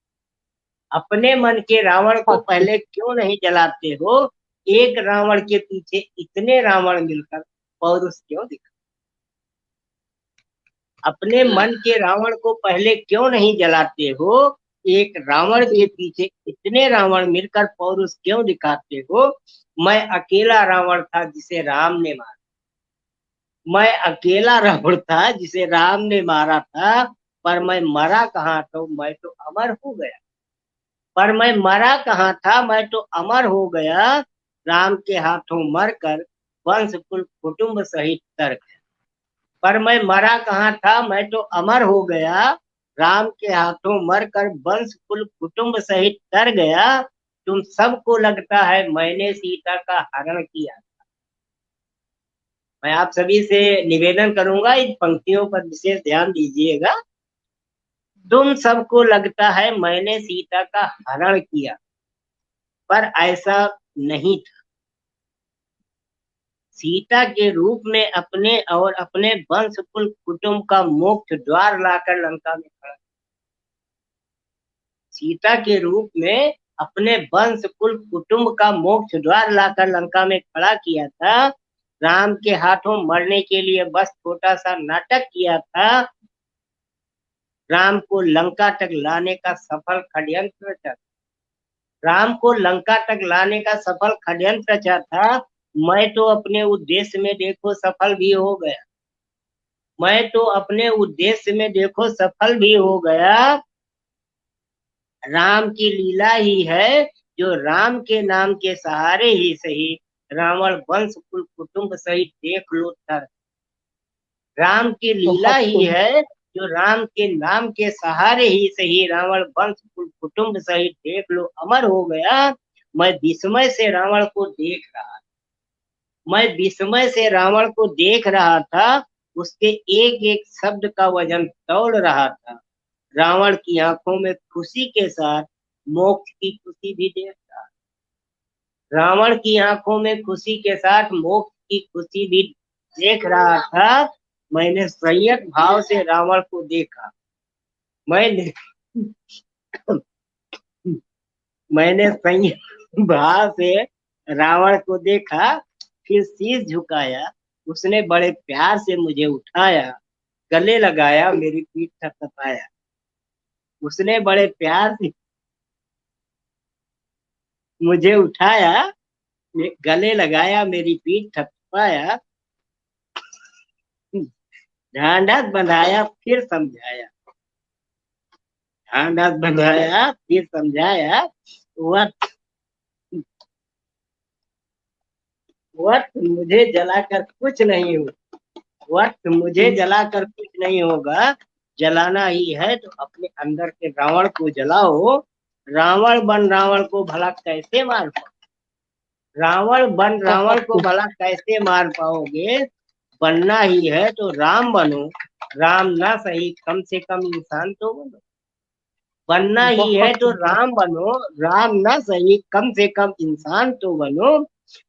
B: अपने मन के रावण को
A: बहुत खूब।
B: पहले क्यों नहीं जलाते हो। एक रावण के पीछे इतने रावण मिलकर पौरुष क्यों दिखा, अपने मन के रावण को पहले क्यों नहीं जलाते हो। एक रावण
A: जी।
B: के पीछे इतने रावण मिलकर पौरुष क्यों दिखाते हो। मैं अकेला रावण था जिसे राम ने मारा, मैं अकेला रावण था जिसे राम ने मारा था, पर मैं मरा कहाँ था, मैं तो अमर हो गया, पर मैं मरा कहाँ था, मैं तो अमर हो गया। राम के हाथों मरकर वंश कुल कुटुंब सहित तर गया, पर मैं मरा कहाँ था, मैं तो अमर हो गया। राम के हाथों मरकर वंश कुल कुटुंब सहित तर गया। तुम सबको लगता है मैंने सीता का हरण किया। मैं आप सभी से निवेदन करूंगा, इन पंक्तियों पर विशेष ध्यान दीजिएगा। तुम सबको लगता है मैंने सीता का हरण किया, पर ऐसा नहीं था। सीता के रूप में अपने और अपने वंश कुल कुटुंब का मोक्ष द्वार लाकर लंका में खड़ा, सीता के रूप में अपने वंश कुल कुटुंब का मोक्ष द्वार लाकर लंका में खड़ा किया था। राम के हाथों मरने के लिए बस छोटा सा नाटक किया था। राम को लंका तक लाने का सफल षड्यंत्र रचा, राम को लंका तक लाने का सफल षड्यंत्र रचा था। मैं तो अपने उद्देश्य में देखो सफल भी हो गया, मैं तो अपने उद्देश्य में देखो सफल भी हो गया। राम की लीला ही है जो राम के नाम के सहारे ही सही रावण वंश कुल कुटुंब सहित देख लो तर, राम की लीला
A: बहुत
B: ही
A: खूब।
B: है जो राम के नाम के सहारे ही सही रावण वंश कुल कुटुंब सहित देख लो अमर हो गया। मैं विस्मय से रावण को देख रहा, मैं विस्मय से रावण को देख रहा था, उसके एक एक शब्द का वजन तौल रहा था। रावण की आंखों में खुशी के साथ मोक्ष की खुशी भी देख रहा, रावण की आंखों में खुशी के साथ मोक्ष की खुशी भी देख रहा था। मैंने संयत भाव से रावण को देखा, मैंने मैंने संयत भाव से रावण को देखा, फिर शीश झुकाया। उसने बड़े प्यार से मुझे उठाया, गले लगाया, मेरी पीठ थपथपाया। उसने बड़े प्यार से मुझे उठाया, गले लगाया, मेरी पीठ थपथपाया, ढांढस बंधाया, फिर समझाया, ढांढस बंधाया फिर समझाया। वक्त वक्त मुझे जलाकर कुछ नहीं होगा, वक्त मुझे जलाकर कुछ नहीं होगा। जलाना ही है तो अपने अंदर के रावण को जलाओ। रावण बन रावण को भला कैसे मार पाओ, रावण बन रावण
A: बहुत
B: को
A: खूब।
B: भला कैसे मार पाओगे। बनना ही है तो राम बनो, राम ना सही कम से कम इंसान तो बनो। बनना ही है
A: बहुत
B: तो
A: सुंदर।
B: राम बनो, राम ना सही कम से कम इंसान तो बनो।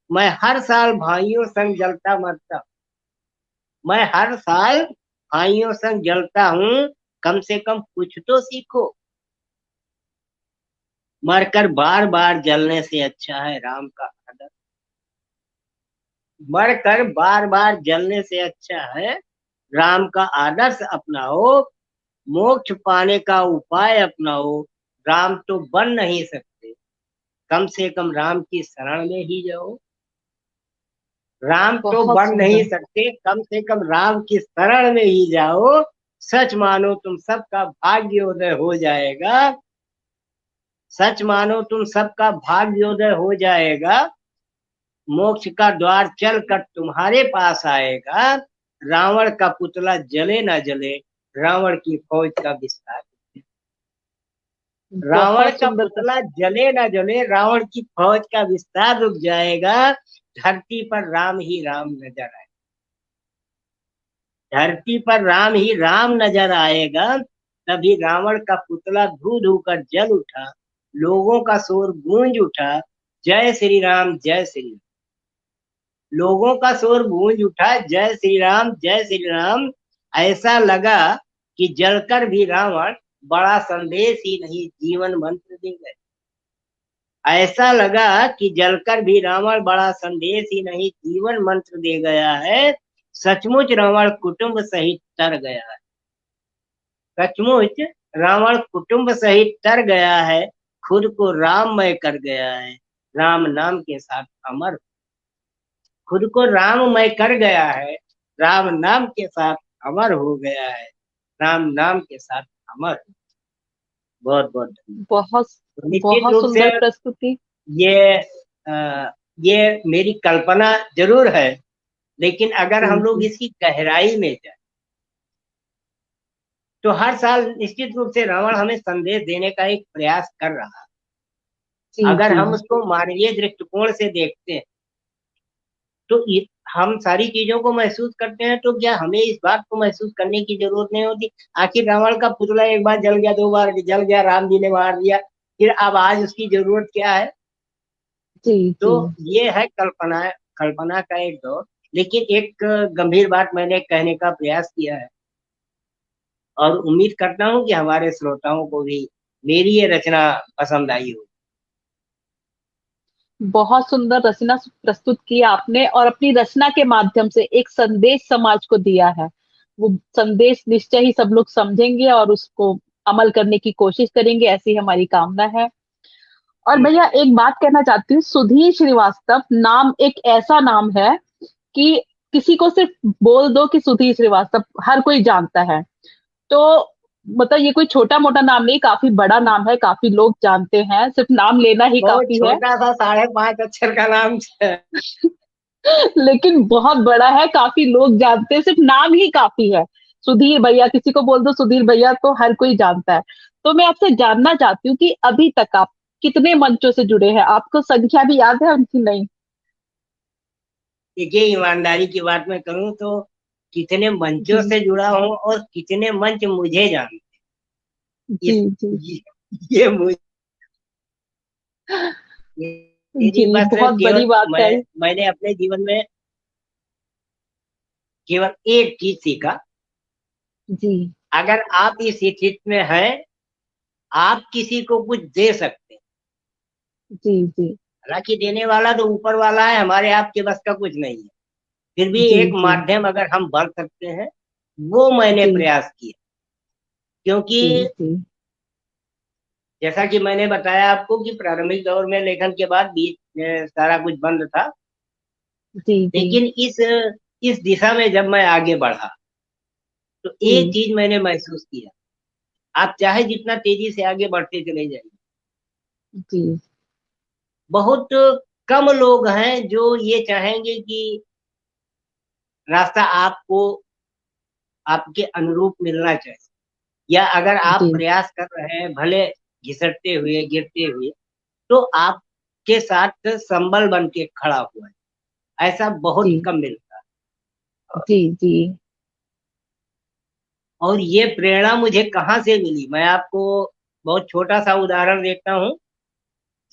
B: मैं हर साल भाइयों संग जलता मरता, मैं हर साल भाइयों संग जलता हूँ, कम से कम कुछ तो सीखो। मरकर बार बार जलने से अच्छा है राम का आदर, मरकर बार बार जलने से अच्छा है राम का आदर्श अपनाओ। मोक्ष पाने का उपाय अपनाओ। राम तो बन नहीं सकते, कम से कम राम की शरण में ही जाओ। राम तो
A: बहुत
B: बन नहीं
A: सुंदर।
B: सकते, कम से कम राम की शरण में ही जाओ। सच मानो तुम सबका भाग्योदय हो जाएगा, सच मानो तुम सबका भाग्योदय हो जाएगा। मोक्ष का द्वार चल कर तुम्हारे पास आएगा। रावण का पुतला जले ना जले, रावण की फौज का विस्तार। रावण
A: बहुत
B: का
A: सुंदर
B: पुतला जले ना जले, रावण की फौज का विस्तार रुक जाएगा, धरती पर राम ही राम नजर आए, धरती पर राम ही राम नजर आएगा। तभी रावण का पुतला धू धू कर जल उठा, लोगों का शोर गूंज उठा, जय श्री राम जय श्री राम। लोगों का शोर गूंज उठा, जय श्री राम जय श्री राम। ऐसा लगा कि जलकर भी रावण बड़ा संदेश ही नहीं जीवन मंत्र दे गए। ऐसा लगा कि जलकर भी रावण बड़ा संदेश ही नहीं जीवन मंत्र दे गया है। सचमुच रावण कुटुंब सहित तर गया है, सचमुच रावण कुटुंब सहित तर गया है, खुद को राममय कर गया है, राम नाम के साथ अमर। खुद को राममय कर गया है, राम नाम के साथ अमर हो गया है, राम नाम के साथ अमर। बहुत बहुत धन्यवाद।
A: बहुत
B: तो निश्चित
A: बहुत
B: रूप से
A: सुंदर प्रस्तुति।
B: ये ये मेरी कल्पना जरूर है, लेकिन अगर
A: जी
B: हम लोग
A: जी
B: इसकी गहराई में जाए तो हर साल निश्चित रूप से रावण हमें संदेश देने का एक प्रयास कर रहा है।
A: जी
B: अगर
A: जी
B: हम उसको मानवीय दृष्टिकोण से देखते हैं तो हम सारी चीजों को महसूस करते हैं, तो क्या हमें इस बात को महसूस करने की जरूरत नहीं होती? आखिर रावण का पुतला एक बार जल गया, दो बार जल गया, राम जी ने मार दिया, फिर अब आज उसकी जरूरत क्या है?
A: जी
B: तो
A: जी
B: ये है कल्पना, कल्पना का एक दौर। लेकिन एक गंभीर बात मैंने कहने का प्रयास किया है, और उम्मीद करता हूँ कि हमारे श्रोताओं को भी मेरी ये रचना पसंद आई हो।
A: बहुत सुंदर रचना प्रस्तुत की आपने और अपनी रचना के माध्यम से एक संदेश समाज को दिया है। वो संदेश निश्चय ही सब लोग समझेंगे और उसको अमल करने की कोशिश करेंगे, ऐसी हमारी कामना है। और
B: जी
A: भैया एक बात कहना चाहती हूँ, सुधीर श्रीवास्तव नाम एक ऐसा नाम है कि किसी को सिर्फ बोल दो कि सुधीर श्रीवास्तव, हर कोई जानता है। तो मतलब ये कोई छोटा मोटा नाम नहीं, काफी बड़ा नाम है, काफी लोग जानते हैं, सिर्फ नाम लेना ही
B: बहुत
A: काफी है।
B: छोटा सा 5.5 अक्षर का नाम है।
A: लेकिन बहुत बड़ा है, काफी लोग जानते हैं, सिर्फ नाम ही काफी है। सुधीर भैया, किसी को बोल दो सुधीर भैया तो हर कोई जानता है। तो मैं आपसे जानना चाहती हूँ कि अभी तक आप कितने मंचों से जुड़े हैं, आपको संख्या भी याद है उनकी? नहीं?
B: देखिए, ईमानदारी की बात मैं करूं तो कितने मंचों
A: जी
B: से जुड़ा हूं और कितने मंच मुझे जानते हैं,
A: जी
B: इस
A: जी
B: ये मुझे, मेरी
A: जी,
B: बस
A: बहुत
B: केवल
A: बड़ी बात है।
B: मैंने अपने जीवन में केवल एक चीज सीखा।
A: जी
B: अगर आप इस स्थिति में हैं, आप किसी को कुछ दे सकते हैं।
A: जी जी
B: हालांकि देने वाला तो ऊपर वाला है, हमारे आपके बस का कुछ नहीं है। फिर भी
A: जी
B: एक
A: जी
B: माध्यम अगर हम बढ़ सकते हैं, वो मैंने
A: जी
B: प्रयास किया। क्योंकि
A: जी जी
B: जैसा कि मैंने बताया आपको कि प्रारंभिक दौर में लेखन के बाद बीच में सारा कुछ बंद था।
A: जी जी
B: लेकिन इस दिशा में जब मैं आगे बढ़ा तो एक
A: जी
B: चीज मैंने महसूस किया। आप चाहे जितना तेजी से आगे बढ़ते चले जाइए,
A: जी
B: बहुत कम लोग हैं जो ये चाहेंगे कि रास्ता आपको आपके अनुरूप मिलना चाहिए। या अगर आप
A: जी
B: प्रयास कर रहे हैं, भले घिसटते हुए गिरते हुए, तो आपके साथ संबल बन के खड़ा हुआ है, ऐसा बहुत
A: जी
B: कम मिलता है।
A: जी जी
B: और ये प्रेरणा मुझे कहाँ से मिली, मैं आपको बहुत छोटा सा उदाहरण देता हूँ।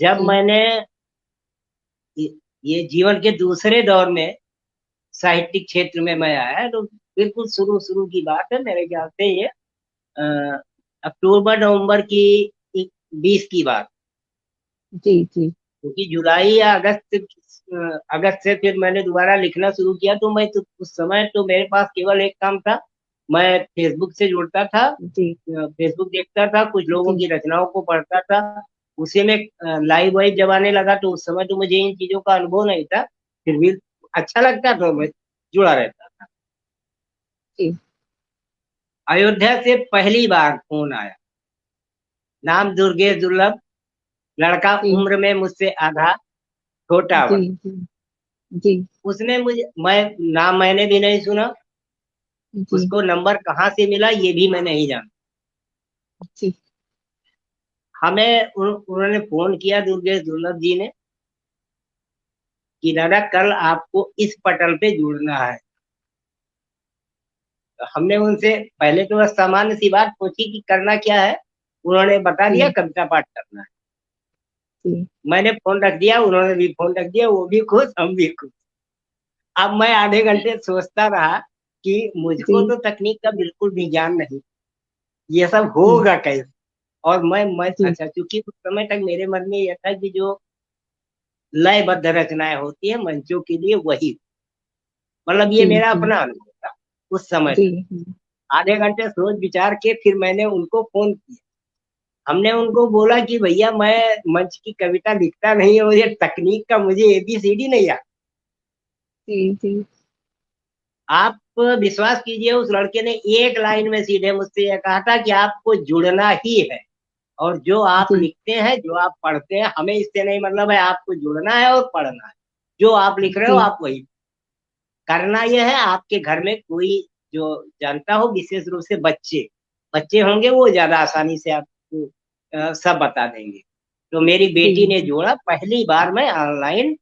B: जब
A: जी
B: मैंने ये ये जीवन के दूसरे दौर में साहित्यिक क्षेत्र में मैं आया, तो बिल्कुल शुरू शुरू की बात है, मेरे ख्याल से ये अक्टूबर नवंबर की 20 की बात।
A: जी जी
B: क्योंकि जुलाई या अगस्त से फिर मैंने दोबारा लिखना शुरू किया, तो मैं तो उस समय तो मेरे पास केवल एक काम था। मैं फेसबुक से जुड़ता था,
A: जी
B: फेसबुक देखता था, कुछ लोगों
A: जी
B: की रचनाओं को पढ़ता था। उसी में लाइव वाइव जब आने लगा तो उस समय तो मुझे इन चीजों का अनुभव नहीं था, फिर भी अच्छा लगता तो मैं जुड़ा रहता था।
A: जी
B: अयोध्या से पहली बार फोन आया, नाम दुर्गेश दुर्लभ, लड़का
A: जी
B: उम्र में मुझसे आधा, छोटा
A: जी
B: वर्ग।
A: जी जी
B: उसने मुझे, मैं नाम मैंने भी नहीं सुना,
A: जी
B: उसको नंबर कहाँ से मिला ये भी मैं नहीं जानता।
A: जी
B: उन्होंने फोन किया, दुर्गेश दुर्लभ जी ने, कि दादा कल आपको इस पटल पे जुड़ना है। तो हमने उनसे पहले तो बस सामान्य सी बात पूछी कि करना क्या है। उन्होंने बता दिया
A: जी
B: कविता पाठ करना है।
A: जी
B: मैंने फोन रख दिया, उन्होंने भी फोन रख दिया, वो भी खुश हम भी खुश। अब मैं आधे घंटे सोचता रहा कि मुझको
A: जी
B: तो तकनीक का बिल्कुल भी ज्ञान नहीं, ये सब
A: जी
B: होगा कैसे। और मैं
A: जी
B: अच्छा, चूंकि उस समय तक मेरे मन में यह था कि जो लयबद्ध रचनाएं होती है मंचों के लिए वही, मतलब ये
A: जी
B: मेरा
A: जी
B: अपना अनुभव था उस समय
A: जी
B: तक। आधे घंटे सोच विचार के फिर मैंने उनको फोन किया। हमने उनको बोला कि भैया मैं मंच की कविता लिखता नहीं है, मुझे तकनीक का, मुझे एबीसीडी नहीं आता।
A: जी जी
B: आप विश्वास कीजिए, उस लड़के ने एक लाइन में सीधे मुझसे यह कहा था कि आपको जुड़ना ही है, और जो आप
A: जी
B: लिखते हैं, जो आप पढ़ते हैं, हमें इससे नहीं मतलब है, आपको जुड़ना है और पढ़ना है। जो आप लिख रहे हो
A: जी
B: आप वही करना। यह है आपके घर में कोई जो जानता हो, विशेष रूप से बच्चे बच्चे होंगे, वो ज्यादा आसानी से आपको सब बता देंगे। तो मेरी
A: जी
B: बेटी ने
A: जी
B: जोड़ा, पहली बार मैं ऑनलाइन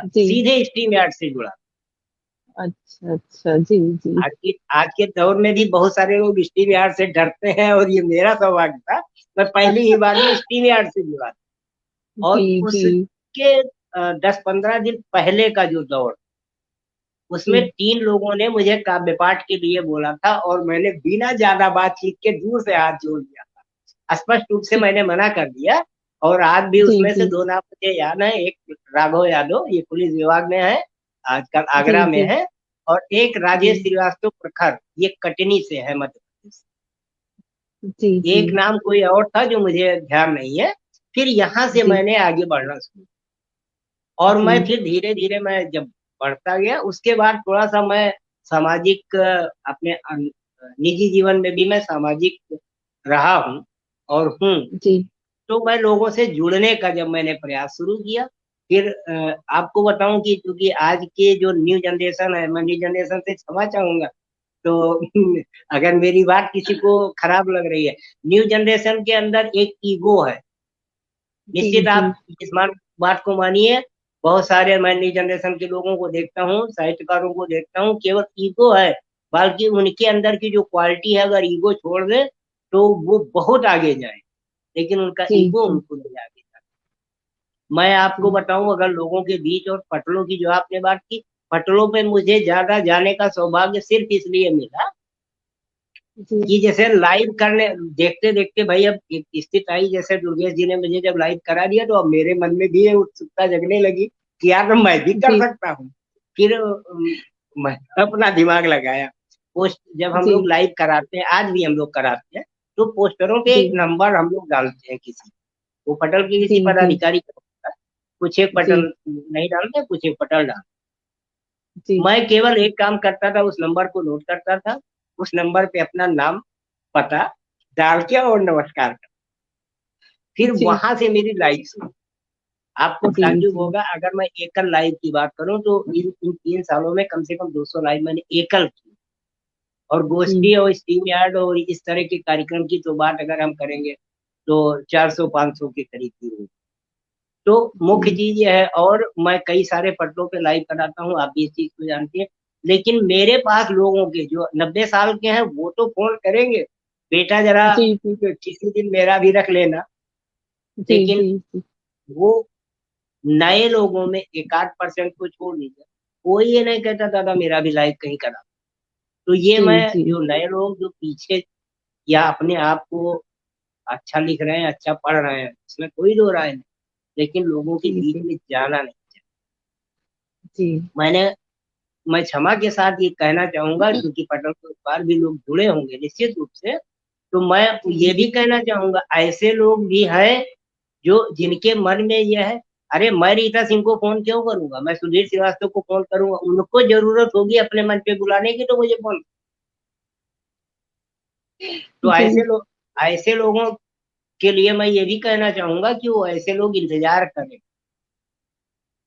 A: जी
B: सीधे स्ट्रीम यार्ड से जुड़ा।
A: अच्छा अच्छा जी जी
B: आज के दौर में भी बहुत सारे लोग स्ट्रीम यार्ड से डरते हैं, और ये मेरा सौभाग्य था, मैं पहली ही बार में स्ट्रीम यार्ड से जुड़ा।
A: जी
B: और
A: जी
B: उसके 10-15 दिन पहले का जो दौर, उसमें
A: जी
B: 3 लोगों ने मुझे काव्य पाठ के लिए बोला था, और मैंने बिना ज्यादा बातचीत के दूर से हाथ जोड़ दिया था। स्पष्ट रूप से
A: जी
B: मैंने मना कर दिया। और आज भी
A: जी
B: उसमें से
A: जी
B: 2 नाम मुझे याद है। एक राघव यादव, ये पुलिस विभाग में है, आजकल
A: जी
B: आगरा में
A: जी
B: है। और एक राजेश
A: जी
B: श्रीवास्तव प्रखर, ये कटनी से है, मध्य प्रदेश।
A: जी जी
B: एक नाम कोई और था जो मुझे ध्यान नहीं है। फिर यहाँ से
A: जी
B: मैंने आगे बढ़ना शुरू, और मैं
A: जी
B: फिर धीरे धीरे मैं जब बढ़ता गया, उसके बाद थोड़ा सा मैं सामाजिक अपने निजी जीवन में भी मैं सामाजिक रहा हूँ और हूँ।
A: जी
B: तो मैं लोगों से जुड़ने का जब मैंने प्रयास शुरू किया, फिर आपको बताऊं कि क्योंकि आज के जो न्यू जनरेशन है, मैं न्यू जनरेशन से क्षमा चाहूंगा, तो अगर मेरी बात किसी को खराब लग रही है, न्यू जनरेशन के अंदर एक ईगो है।
A: जी
B: निश्चित
A: जी
B: आप इस बात को मानिए। बहुत सारे मैं नई जनरेशन के लोगों को देखता हूँ, साहित्यकारों को देखता हूँ, केवल ईगो है। बल्कि उनके अंदर की जो क्वालिटी है, अगर ईगो छोड़ दे तो वो बहुत आगे जाए, लेकिन उनका
A: जी
B: ईगो
A: जी
B: उनको ले आगे जाए। मैं आपको
A: जी
B: बताऊं, अगर लोगों के बीच और पटलों की जो आपने बात की, पटलों पे मुझे ज्यादा जाने का सौभाग्य सिर्फ इसलिए मिला
A: जी
B: कि जैसे लाइव करने, देखते देखते भाई, अब एक स्थिति आई, जैसे दुर्गेश जी ने मुझे जब लाइव करा दिया, तो अब मेरे मन में भी ये उत्सुकता जगने लगी कि यार तो मैं भी कर
A: जी
B: सकता हूँ। फिर मैं अपना दिमाग लगाया। पोस्ट जब हम लोग
A: जी
B: लाइव कराते हैं, आज भी हम लोग कराते हैं, तो पोस्टरों पे एक
A: जी
B: नंबर हम लोग डालते हैं, किसी वो पटल के
A: जी
B: किसी
A: जी
B: पदाधिकारी का होता है। कुछ एक पटल
A: जी
B: नहीं डालते, कुछ एक पटल डालते।
A: जी
B: मैं केवल एक काम करता था, उस नंबर को नोट करता था, उस नंबर पे अपना नाम, पता डाल के और नमस्कार कर, फिर
A: जी
B: वहां से मेरी लाइफ शुरू। आपको
A: जी
B: ताज्जुब
A: जी
B: होगा, अगर मैं एकल लाइव की बात करूं तो इन 3 सालों में कम से कम 200 लाइव मैंने एकल की। और
A: जी
B: गोष्ठी और स्ट्रीम यार्ड और इस तरह के कार्यक्रम की तो बात अगर हम करेंगे तो 400-500 के करीब की होगी। तो मुख्य
A: जी
B: चीज ये है, और मैं कई सारे पटलों पे लाइव कराता हूँ, आप भी इस चीज को जानते हैं। लेकिन मेरे पास लोगों के जो 90 साल के हैं, वो तो फोन करेंगे, बेटा जरा
A: जी जी
B: किसी दिन मेरा भी रख लेना।
A: जी
B: लेकिन
A: जी जी
B: वो नए लोगों में 1-8% को छोड़ दीजिए, कोई ये नहीं कहता दादा मेरा भी लाइव कहीं करा। तो ये
A: जी
B: मैं,
A: जी
B: जो नए लोग जो पीछे या अपने आप को अच्छा लिख रहे हैं, अच्छा पढ़ रहे हैं, इसमें कोई दो राय नहीं, लेकिन लोगों के
A: जी
B: बीच
A: जी
B: में जाना नहीं चाहिए।
A: जी
B: मैंने मैं क्षमा के साथ ये कहना चाहूंगा, क्योंकि पटल के उस पार भी लोग जुड़े होंगे निश्चित रूप से, तो मैं
A: जी
B: ये भी कहना चाहूंगा, ऐसे लोग भी हैं जो जिनके मन में यह है, अरे मैं रीता सिंह को फोन क्यों करूंगा, मैं सुधीर श्रीवास्तव को फोन करूंगा, उनको जरूरत होगी अपने मंच पे बुलाने की तो मुझे फोन। तो
A: जी
B: ऐसे लोगों के लिए मैं ये भी कहना चाहूंगा कि वो ऐसे लोग इंतजार करें।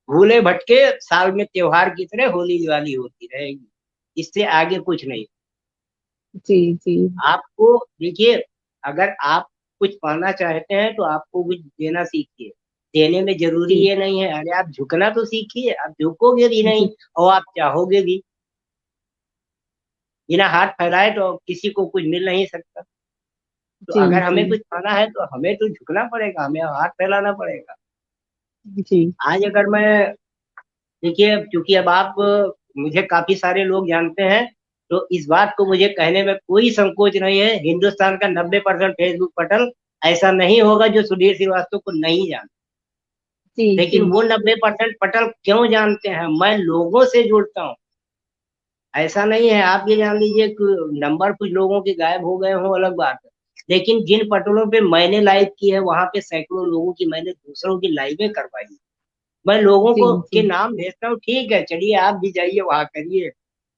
B: भूले भटके साल में त्योहार की तरह होली दिवाली होती रहेगी, इससे आगे कुछ नहीं।
A: जी जी
B: आपको देखिए, अगर आप कुछ पाना चाहते हैं तो आपको कुछ देना सीखिए। देने में जरूरी
A: जी
B: ये नहीं है, अरे आप झुकना तो सीखिए, आप झुकोगे भी नहीं
A: जी
B: और आप चाहोगे भी। बिना हाथ फैलाए तो किसी को कुछ मिल नहीं सकता। तो
A: जी
B: अगर
A: जी
B: हमें कुछ पाना है तो हमें तो झुकना पड़ेगा, हमें हाथ फैलाना पड़ेगा।
A: जी
B: आज अगर मैं, देखिए क्योंकि अब आप, मुझे काफी सारे लोग जानते हैं, तो इस बात को मुझे कहने में कोई संकोच नहीं है, हिंदुस्तान का 90% फेसबुक पटल ऐसा नहीं होगा जो सुधीर श्रीवास्तव को नहीं जानता।
A: जी जी
B: लेकिन वो 90% पटल क्यों जानते हैं, मैं लोगों से जुड़ता हूँ। ऐसा नहीं है, आप ये जान लीजिए कि नंबर कुछ लोगों के गायब हो गए हों अलग बात है, लेकिन जिन पटलों पे मैंने लाइव की है वहां पे सैकड़ों लोगों की मैंने दूसरों की लाइवें करवाई है। मैं लोगों
A: जी
B: को के
A: जी
B: नाम भेजता हूँ, ठीक है चलिए आप भी जाइए वहां करिए।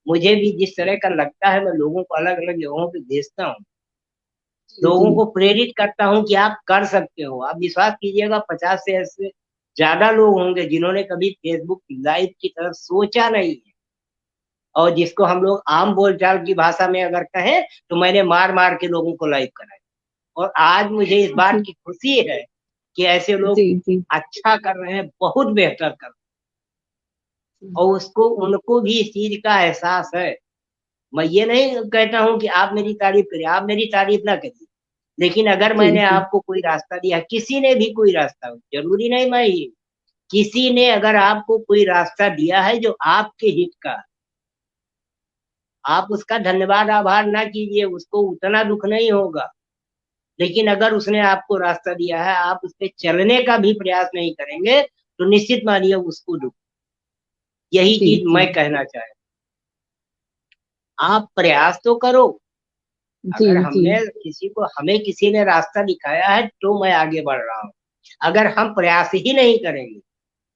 B: मुझे भी जिस तरह का लगता है मैं लोगों को अलग अलग जगहों पे भेजता हूँ,
A: जी जी
B: लोगों को प्रेरित करता हूँ कि आप कर सकते हो। आप विश्वास कीजिएगा 50 से ऐसे ज्यादा लोग होंगे जिन्होंने कभी फेसबुक लाइव की तरफ सोचा नहीं है, और जिसको हम लोग आम बोलचाल की भाषा में अगर कहें तो मैंने मार मार के लोगों को लाइव कराया। और आज मुझे इस बात
A: जी
B: की खुशी है कि ऐसे लोग
A: जी जी
B: अच्छा कर रहे हैं, बहुत बेहतर कर रहे हैं, और उसको उनको भी इस चीज का एहसास है। मैं ये नहीं कहता हूं कि आप मेरी तारीफ करिए, आप मेरी तारीफ ना करिए, लेकिन अगर
A: जी
B: मैंने
A: जी
B: आपको कोई रास्ता दिया, किसी ने भी कोई रास्ता, जरूरी नहीं मैं ही, किसी ने अगर आपको कोई रास्ता दिया है जो आपके हित का, आप उसका धन्यवाद आभार ना कीजिए, उसको उतना दुख नहीं होगा। लेकिन अगर उसने आपको रास्ता दिया है, आप उस पर चलने का भी प्रयास नहीं करेंगे, तो निश्चित मानिए उसको दुख। यही
A: जी
B: चीज
A: जी
B: मैं कहना चाहता हूं, आप प्रयास तो करो।
A: जी
B: अगर
A: जी
B: हमने किसी को, हमें किसी ने रास्ता दिखाया है तो मैं आगे बढ़ रहा हूँ। अगर हम प्रयास ही नहीं करेंगे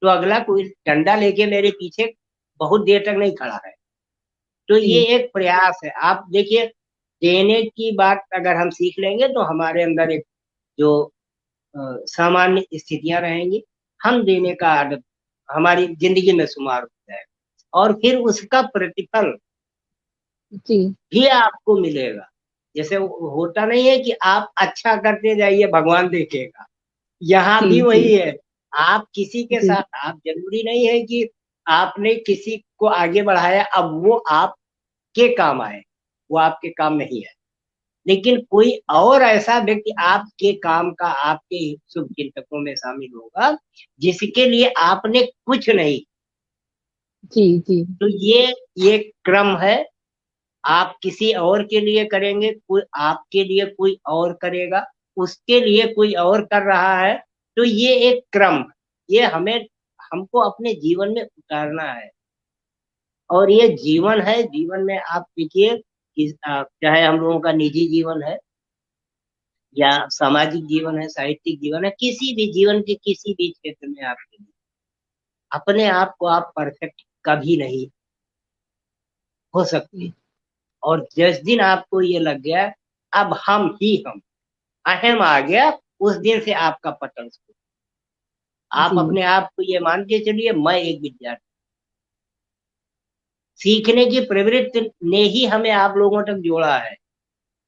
B: तो अगला कोई डंडा लेके मेरे पीछे बहुत देर तक नहीं खड़ा है। तो ये
A: जी
B: एक प्रयास है। आप देखिए, देने की बात अगर हम सीख लेंगे तो हमारे अंदर एक जो सामान्य स्थितियां रहेंगी, हम देने का आदत हमारी जिंदगी में शुमार हो जाएगा, और फिर उसका प्रतिफल
A: जी
B: भी आपको मिलेगा। जैसे होता नहीं है कि आप अच्छा करते जाइए भगवान देखेगा, यहाँ
A: जी
B: भी
A: जी
B: वही है। आप किसी के
A: जी
B: साथ, आप जरूरी नहीं है कि आपने किसी को आगे बढ़ाया अब वो आपके काम आए, वो आपके काम नहीं है। लेकिन कोई और ऐसा व्यक्ति आपके काम का, आपके शुभ चिंतकों में शामिल होगा जिसके लिए आपने कुछ नहीं।
A: जी जी
B: तो ये क्रम है। आप किसी और के लिए करेंगे, कोई आपके लिए कोई और करेगा, उसके लिए कोई और कर रहा है। तो ये एक क्रम है। ये हमें, हमको अपने जीवन में उतारना है। और ये जीवन है, जीवन में आप देखिए कि चाहे हम लोगों का निजी जीवन है या सामाजिक जीवन है, साहित्यिक जीवन है, किसी भी जीवन के किसी भी क्षेत्र में आपके लिए अपने आप को आप परफेक्ट कभी नहीं हो सकते। और जिस दिन आपको ये लग गया अब हम ही हम, अहम आ गया, उस दिन से आपका पतन शुरू। आप
A: जी
B: अपने आप को ये मान के चलिए, मैं एक विद्यार्थी, सीखने की प्रवृत्ति ने ही हमें आप लोगों तक जोड़ा है।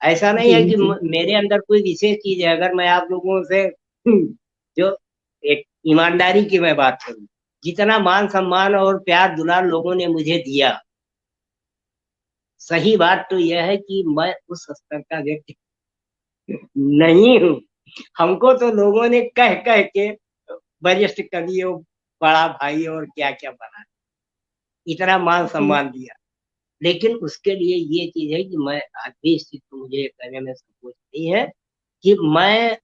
B: ऐसा नहीं
A: जी
B: है कि
A: जी
B: मेरे अंदर कोई विशेष चीज है। अगर मैं आप लोगों से जो एक ईमानदारी की मैं बात करूं, जितना मान सम्मान और प्यार दुलार लोगों ने मुझे दिया, सही बात तो यह है कि मैं उस स्तर का व्यक्ति नहीं हूँ। हमको तो लोगों ने कह कह के वरिष्ठ कवियों, बड़ा भाई और क्या क्या बना, इतना मान
A: जी
B: सम्मान दिया। लेकिन उसके लिए ये चीज है कि मैं आज भी इस चीज को मुझे कहने में संकोच नहीं है कि मैं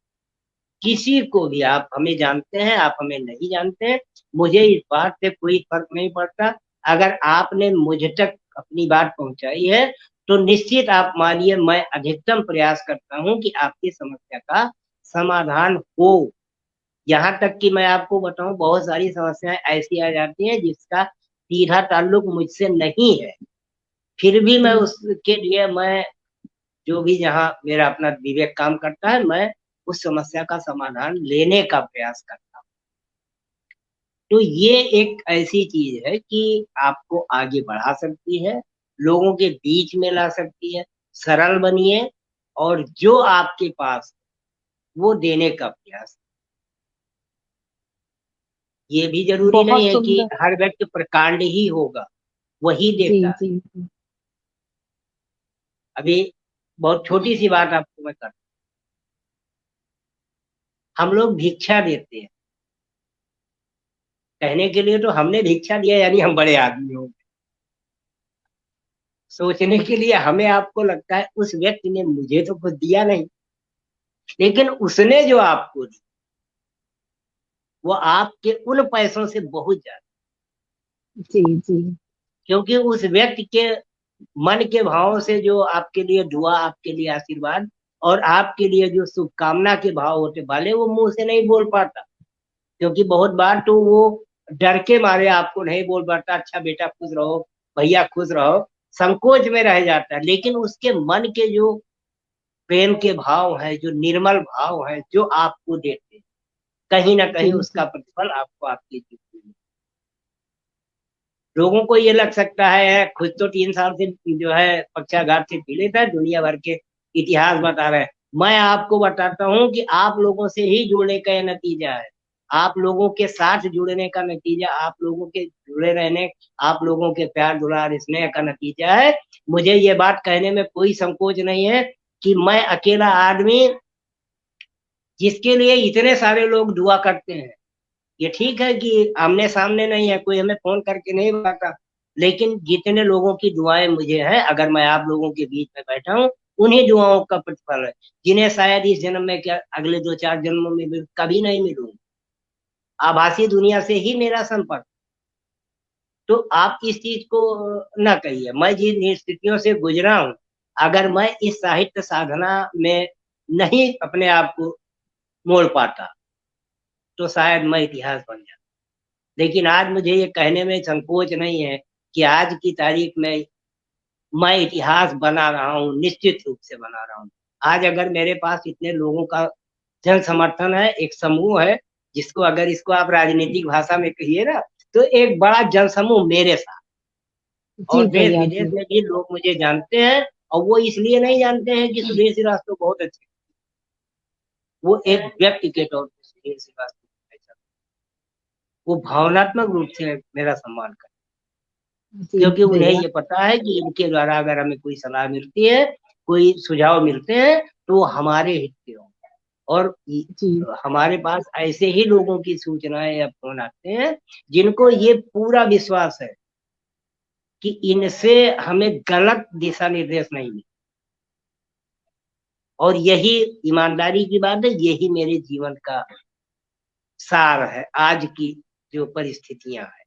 B: किसी को भी, आप हमें जानते हैं आप हमें नहीं जानते हैं, मुझे इस बात से कोई फर्क नहीं पड़ता। अगर आपने मुझ तक अपनी बात पहुंचाई है तो निश्चित आप मानिए मैं अधिकतम प्रयास करता हूं कि आपकी समस्या का समाधान हो। यहाँ तक कि मैं आपको बताऊं, बहुत सारी समस्याएं ऐसी आ जाती हैं जिसका सीधा ताल्लुक मुझसे नहीं है, फिर भी मैं
A: जी
B: उसके लिए मैं, जो भी जहाँ मेरा अपना विवेक काम करता है, मैं उस समस्या का समाधान लेने का प्रयास करता हूँ। तो ये एक ऐसी चीज है कि आपको आगे बढ़ा सकती है, लोगों के बीच में ला सकती है। सरल बनिए और जो आपके पास वो देने का प्रयास। ये भी जरूरी नहीं
A: बहुत
B: है कि
A: सुंदर।
B: हर व्यक्ति प्रकांड ही होगा, वही
A: जी
B: देता है।
A: जी जी।
B: अभी बहुत छोटी सी बात आपको मैं कर, हम लोग भिक्षा देते हैं, कहने के लिए तो हमने भिक्षा दिया यानी हम बड़े आदमी हो, सोचने के लिए हमें आपको लगता है उस व्यक्ति ने मुझे तो कुछ दिया नहीं, लेकिन उसने जो आपको दी वो आपके उन पैसों से बहुत ज्यादा,
A: जी जी
B: क्योंकि उस व्यक्ति के मन के भावों से जो आपके लिए दुआ, आपके लिए आशीर्वाद और आपके लिए जो शुभकामना के भाव होते वाले, वो मुंह से नहीं बोल पाता, क्योंकि बहुत बार तो वो डर के मारे आपको नहीं बोल पाता, अच्छा बेटा खुश रहो, भैया खुश रहो, संकोच में रह जाता है। लेकिन उसके मन के जो प्रेम के भाव है, जो निर्मल भाव है, जो आपको देते हैं, कहीं ना
A: जी
B: कहीं
A: जी
B: उसका प्रतिफल आपको आपके जीवन में। लोगों को ये लग सकता है खुद तो 3 साल से जो है पक्षाघात से पीड़ित है, दुनिया भर के इतिहास बता रहे हैं। मैं आपको बताता हूँ कि आप लोगों से ही जुड़ने का यह नतीजा है, आप लोगों के साथ जुड़ने का नतीजा, आप लोगों के जुड़े रहने, आप लोगों के प्यार दुलार स्नेह का नतीजा है। मुझे ये बात कहने में कोई संकोच नहीं है कि मैं अकेला आदमी जिसके लिए इतने सारे लोग दुआ करते हैं। ये ठीक है कि आमने सामने नहीं है, कोई हमें फोन करके नहीं बताता, लेकिन जितने लोगों की दुआएं मुझे हैं, अगर मैं आप लोगों के बीच में बैठा हूँ, उन्हीं दुआओं का प्रतिफल है, जिन्हें शायद इस जन्म में क्या अगले 2-4 जन्मों में कभी नहीं मिलूंगा। आभासी दुनिया से ही मेरा संपर्क। तो आप इस चीज को ना कहिए, मैं जिन स्थितियों से गुजरा हूँ, अगर मैं इस साहित्य साधना में नहीं अपने आप को मोड़ पाता तो शायद मैं इतिहास बन जाता। लेकिन आज मुझे ये कहने में संकोच नहीं है कि आज की तारीख में मैं इतिहास बना रहा हूँ, निश्चित रूप से बना रहा हूँ। आज अगर मेरे पास इतने लोगों का जन समर्थन है, एक समूह है, जिसको अगर इसको आप राजनीतिक भाषा में कहिए ना, तो एक बड़ा जन समूह मेरे साथ,
A: जी
B: और देश
A: भैया
B: विदेश
A: जी।
B: में भी लोग मुझे जानते हैं, और वो इसलिए नहीं जानते हैं कि सुधीर श्रीवास्तव बहुत अच्छे, वो एक व्यक्ति के तौर पर सुधीर श्रीवास्तव को पहचानते हैं। वो भावनात्मक रूप से मेरा सम्मान करते हैं,
A: जी
B: क्योंकि उन्हें
A: भैया।
B: ये पता है कि इनके द्वारा अगर हमें कोई सलाह मिलती है, कोई सुझाव मिलते हैं, तो वो हमारे हित के हों। और
A: जी
B: हमारे पास ऐसे ही लोगों की सूचनाएं या फोन आते हैं जिनको ये पूरा विश्वास है कि इनसे हमें गलत दिशा निर्देश नहीं मिले। और यही ईमानदारी की बात है, यही मेरे जीवन का सार है आज की जो परिस्थितियां हैं।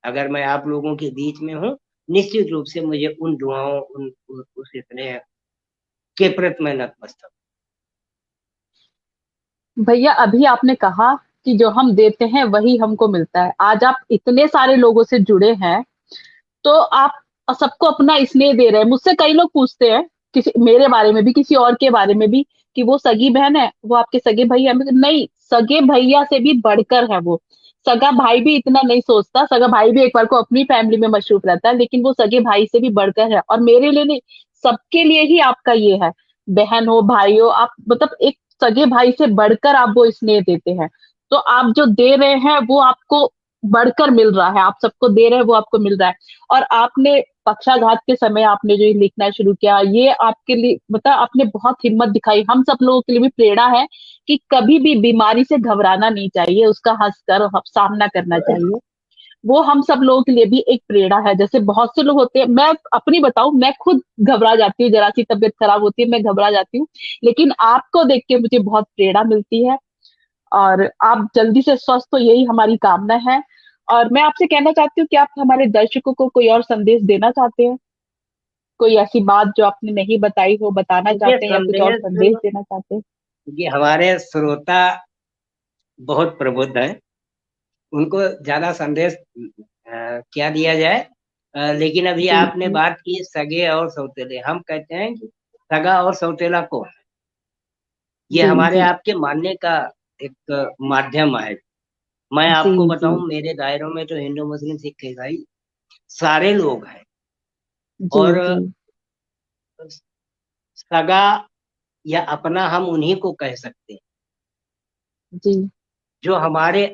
B: अगर मैं आप लोगों के बीच में हूँ, निश्चित रूप से मुझे उन दुआओं, उस इतने के प्रति मैं नतमस्तक
A: भैया, अभी आपने कहा कि जो हम देते हैं वही हमको मिलता है। आज आप इतने सारे लोगों से जुड़े हैं, तो आप सबको अपना स्नेह दे रहे हैं। मुझसे कई लोग पूछते हैं, किसी मेरे बारे में भी, किसी और के बारे में भी, कि वो सगी बहन है, वो आपके सगे भैया। नहीं, सगे भैया से भी बढ़कर है वो। सगा भाई भी इतना नहीं सोचता, सगा भाई भी एक बार को अपनी फैमिली में मशरूफ रहता है, लेकिन वो सगे भाई से भी बढ़कर है। और मेरे लिए नहीं, सबके लिए ही आपका ये है। बहन हो, भाई हो, आप मतलब एक सगे भाई से बढ़कर आप वो स्नेह देते हैं। तो आप जो दे रहे हैं वो आपको बढ़कर मिल रहा है, आप सबको दे रहे हैं वो आपको मिल रहा है। और आपने पक्षाघात के समय आपने जो ये लिखना शुरू किया, ये आपके लिए मतलब आपने बहुत हिम्मत दिखाई। हम सब लोगों के लिए भी प्रेरणा है कि कभी भी बीमारी से घबराना नहीं चाहिए, उसका हंसकर सामना करना चाहिए। वो हम सब लोगों के लिए भी एक प्रेरणा है। जैसे बहुत से लोग होते हैं, मैं अपनी बताऊं, मैं खुद घबरा जाती हूँ, जरा सी तबीयत खराब होती है मैं घबरा जाती हूँ। लेकिन आपको देख के मुझे बहुत प्रेरणा मिलती है, और आप जल्दी से स्वस्थ हो, यही हमारी कामना है। और मैं आपसे कहना चाहती हूँ कि आप हमारे दर्शकों को कोई और संदेश देना चाहते हैं? कोई ऐसी बात जो आपने नहीं बताई हो, बताना
B: ये
A: चाहते हैं, या कुछ और
B: संदेश,
A: संदेश देना चाहते हैं?
B: ये हमारे श्रोता बहुत प्रबुद्ध हैं, उनको ज्यादा संदेश क्या दिया जाए। लेकिन अभी
A: जी
B: आपने
A: जी
B: बात की सगे और सौतेले, हम कहते हैं कि सगा और सौतेला को, ये
A: जी
B: हमारे
A: जी
B: आपके मानने का एक माध्यम है। मैं
A: जी
B: आपको
A: जी
B: बताऊं, मेरे दायरों में तो हिंदू मुस्लिम सिख ईसाई सारे लोग हैं।
A: जी
B: और
A: जी
B: सगा या अपना हम उन्हीं को कह सकते हैं
A: जी
B: जो हमारे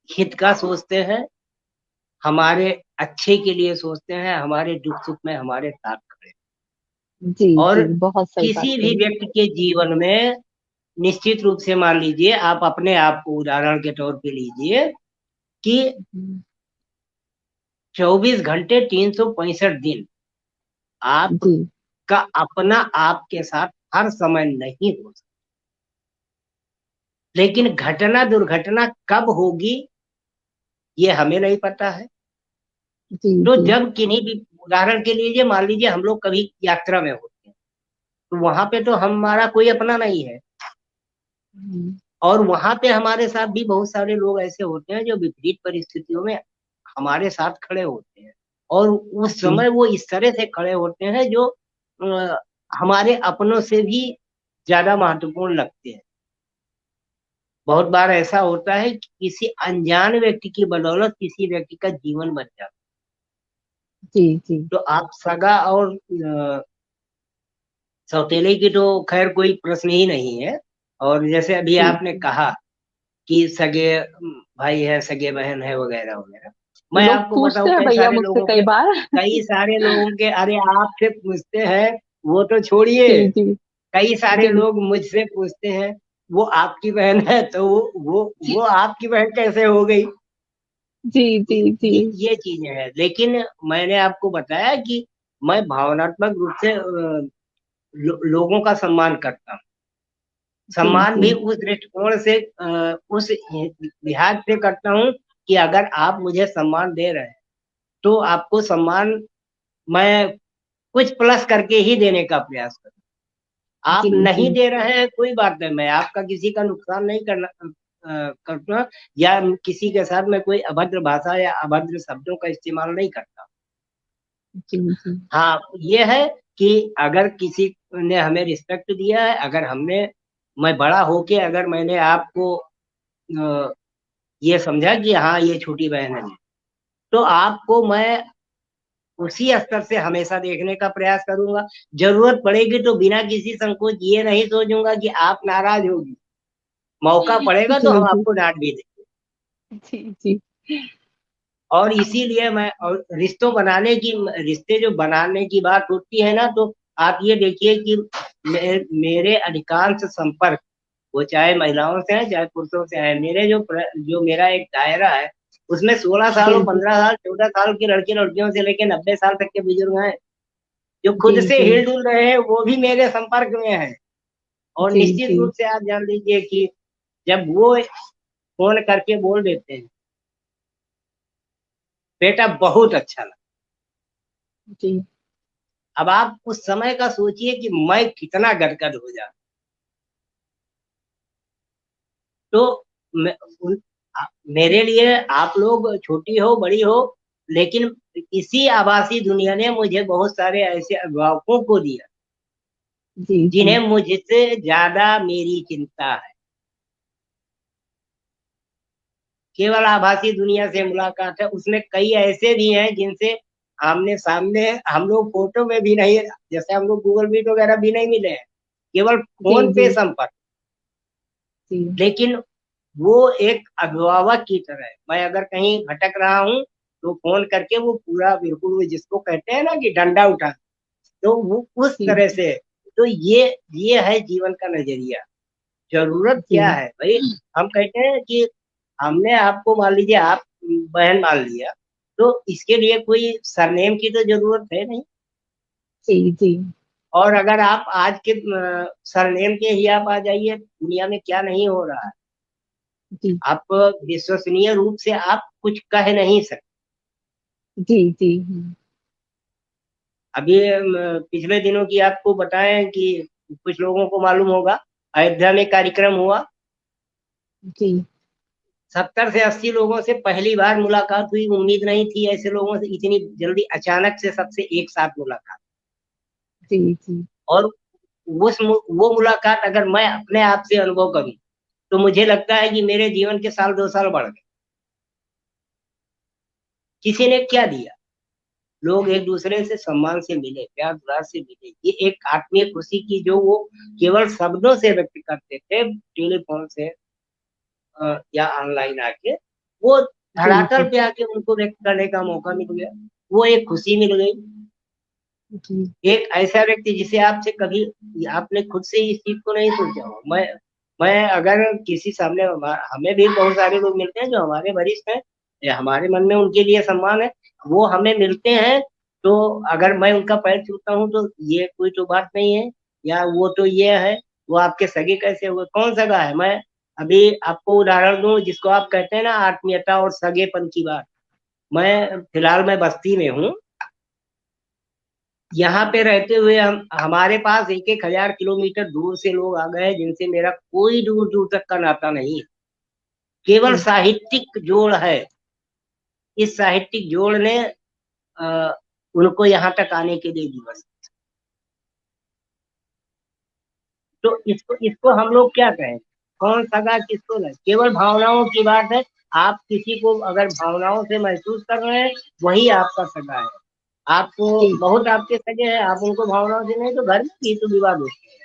B: हित का सोचते हैं, हमारे अच्छे के लिए सोचते हैं, हमारे दुख सुख में हमारे साथ खड़े हैं।
A: जी
B: और
A: जी, बहुत सही बात
B: किसी भी
A: कही।
B: व्यक्ति के जीवन में निश्चित रूप से मान लीजिए, आप अपने आप को उदाहरण के तौर पे लीजिए कि
A: हम्म,
B: 24 घंटे 365 दिन
A: जी
B: आपका अपना आपके साथ हर समय नहीं हो सकता, लेकिन घटना दुर्घटना कब होगी ये हमें नहीं पता है।
A: जी
B: तो
A: जी।
B: जब किन्हीं भी, उदाहरण के लिए मान लीजिए हम लोग कभी यात्रा में होते हैं, तो वहां पे तो हमारा कोई अपना नहीं है,
A: हम्म,
B: और वहां पे हमारे साथ भी बहुत सारे लोग ऐसे होते हैं जो विपरीत परिस्थितियों में हमारे साथ खड़े होते हैं, और उस
A: जी
B: समय वो इस तरह से खड़े होते हैं जो हमारे अपनों से भी ज्यादा महत्वपूर्ण लगते हैं। बहुत बार ऐसा होता है कि किसी अनजान व्यक्ति की बदौलत किसी व्यक्ति का जीवन बच जाता
A: जी जी
B: है। तो आप सगा और सौतेले की तो खैर कोई प्रश्न ही नहीं है। और जैसे अभी
A: जी
B: आपने कहा कि सगे भाई है, सगे बहन है, वगैरह वगैरह, मैं
A: लोग
B: आपको
A: पूछते
B: बताऊं
A: हैं
B: कई
A: भैया
B: सारे
A: मुझसे
B: लोगों
A: कई
B: के,
A: बार।
B: कई सारे लोगों के, अरे आपसे पूछते हैं वो तो छोड़िए,
A: जी जी
B: कई सारे
A: जी
B: लोग मुझसे पूछते हैं वो आपकी बहन है, तो वो आपकी बहन कैसे हो गई।
A: जी जी जी
B: ये चीजें हैं, लेकिन मैंने आपको बताया कि मैं भावनात्मक रूप से लोगों का सम्मान करता हूँ।
A: जी
B: सम्मान
A: जी
B: भी उस दृष्टिकोण से, उस लिहाज से करता हूँ कि अगर आप मुझे सम्मान दे रहे हैं तो आपको सम्मान मैं कुछ प्लस करके ही देने का प्रयास करूँ। आप
A: जी जी
B: नहीं दे रहे हैं कोई बात नहीं, मैं आपका किसी का नुकसान नहीं करता, या किसी के साथ मैं कोई अभद्र भाषा या अभद्र शब्दों का इस्तेमाल नहीं करता।
A: जी जी
B: हाँ, ये है कि अगर किसी ने हमें रिस्पेक्ट दिया है, अगर हमने, मैं बड़ा होके अगर मैंने आपको ये समझा कि हाँ ये छोटी बहन है, तो आपको मैं उसी स्तर से हमेशा देखने का प्रयास करूंगा। जरूरत पड़ेगी तो बिना किसी संकोच ये नहीं सोचूंगा कि आप नाराज होगी, मौका पड़ेगा तो
A: जी
B: हम
A: जी
B: आपको डांट भी देंगे।
A: जी जी
B: और इसीलिए मैं, और रिश्तों बनाने की, रिश्ते जो बनाने की बात होती है ना, तो आप ये देखिए कि मेरे अधिकांश संपर्क, वो चाहे महिलाओं से है चाहे पुरुषों से है, मेरे जो मेरा एक दायरा है उसमें 16 साल और
A: जी
B: 15 साल 14 साल के लड़के लड़कियों से लेकर 90 साल तक के बुजुर्ग हैं, जो
A: जी
B: खुद से
A: जी
B: हिल डुल रहे हैं, वो भी मेरे संपर्क में है। और
A: जी
B: निश्चित
A: जी
B: रूप से आप जान लीजिए कि जब वो फोन करके बोल देते हैं बेटा बहुत अच्छा लगा,
A: जी
B: अब आप उस समय का सोचिए कि मैं कितना गदगद हो जाता। तो मैं, मेरे लिए आप लोग छोटी हो बड़ी हो, लेकिन इसी आभासी दुनिया ने मुझे बहुत सारे ऐसे अभिभावकों को दिया
A: जी जी
B: जिन्हें मुझसे ज्यादा मेरी चिंता है। केवल आभासी दुनिया से मुलाकात है, उसमें कई ऐसे भी हैं जिनसे आमने सामने हम लोग फोटो में भी नहीं, जैसे हम लोग गूगल मीट वगैरह भी नहीं मिले हैं, केवल
A: जी
B: फोन पे
A: जी
B: संपर्क।
A: जी
B: लेकिन वो एक अभिभावक की तरह है, मैं अगर कहीं भटक रहा हूँ तो फोन करके वो पूरा बिल्कुल, वो जिसको कहते हैं ना कि डंडा उठा, तो वो उस
A: जी
B: तरह से। तो ये है जीवन का नजरिया। जरूरत क्या
A: जी
B: है भाई, हम कहते हैं कि हमने आपको मान लीजिए, आप बहन मान लिया, तो इसके लिए कोई सरनेम की तो जरूरत है नहीं।
A: जी जी
B: और अगर आप आज के सरनेम के ही आप आ जाइए, दुनिया में क्या नहीं हो रहा है,
A: जी
B: आप विश्वसनीय रूप से आप कुछ कह नहीं सकते।
A: जी जी
B: अभी पिछले दिनों की आपको बताएं कि कुछ लोगों को मालूम होगा, अयोध्या में कार्यक्रम हुआ,
A: जी
B: 70 से 80 लोगों से पहली बार मुलाकात हुई, उम्मीद नहीं थी ऐसे लोगों से इतनी जल्दी अचानक से सबसे एक साथ मुलाकात।
A: जी जी
B: और वो मुलाकात अगर मैं अपने आप से अनुभव करूं तो मुझे लगता है कि मेरे जीवन के साल 2 साल बढ़ गए। किसी ने क्या दिया, लोग एक दूसरे से सम्मान से मिले, प्यार दुलार से मिले, ये एक आत्मीय खुशी की जो वो केवल शब्दों से व्यक्त करते थे टेलीफोन से या ऑनलाइन आके, वो
A: जी
B: धरातल
A: जी
B: पे आके उनको व्यक्त करने का मौका मिल गया, वो एक खुशी मिल गई।
A: जी
B: एक ऐसा व्यक्ति जिसे आपसे कभी आपने खुद से इस चीज को नहीं सोचा हो। मैं अगर किसी सामने, हमें भी बहुत सारे लोग मिलते हैं जो हमारे वरिष्ठ हैं या हमारे मन में उनके लिए सम्मान है, वो हमें मिलते हैं, तो अगर मैं उनका पैर छूता हूँ तो ये कोई तो बात नहीं है, या वो तो ये है, वो आपके सगे कैसे हुए, कौन सगा है। मैं अभी आपको उदाहरण दूं, जिसको आप कहते हैं ना आत्मीयता और सगेपन की बात, मैं फिलहाल मैं बस्ती में हूँ। यहाँ पे रहते हुए हम हमारे पास 1,000 किलोमीटर दूर से लोग आ गए जिनसे मेरा कोई दूर दूर तक का नाता नहीं है, केवल
A: जी
B: साहित्यिक जोड़ है। इस साहित्यिक जोड़ ने अ, उनको यहाँ तक आने के लिए दिवस, तो इसको इसको हम लोग क्या कहें, कौन सगा किसको नहीं, केवल भावनाओं की बात है। आप किसी को अगर भावनाओं से महसूस कर रहे हैं, वही आपका सगा है। आपको
A: जी
B: बहुत आपके सगे हैं, आप उनको भावनाओं से नहीं, तो घर में भी तो विवाद होते हैं।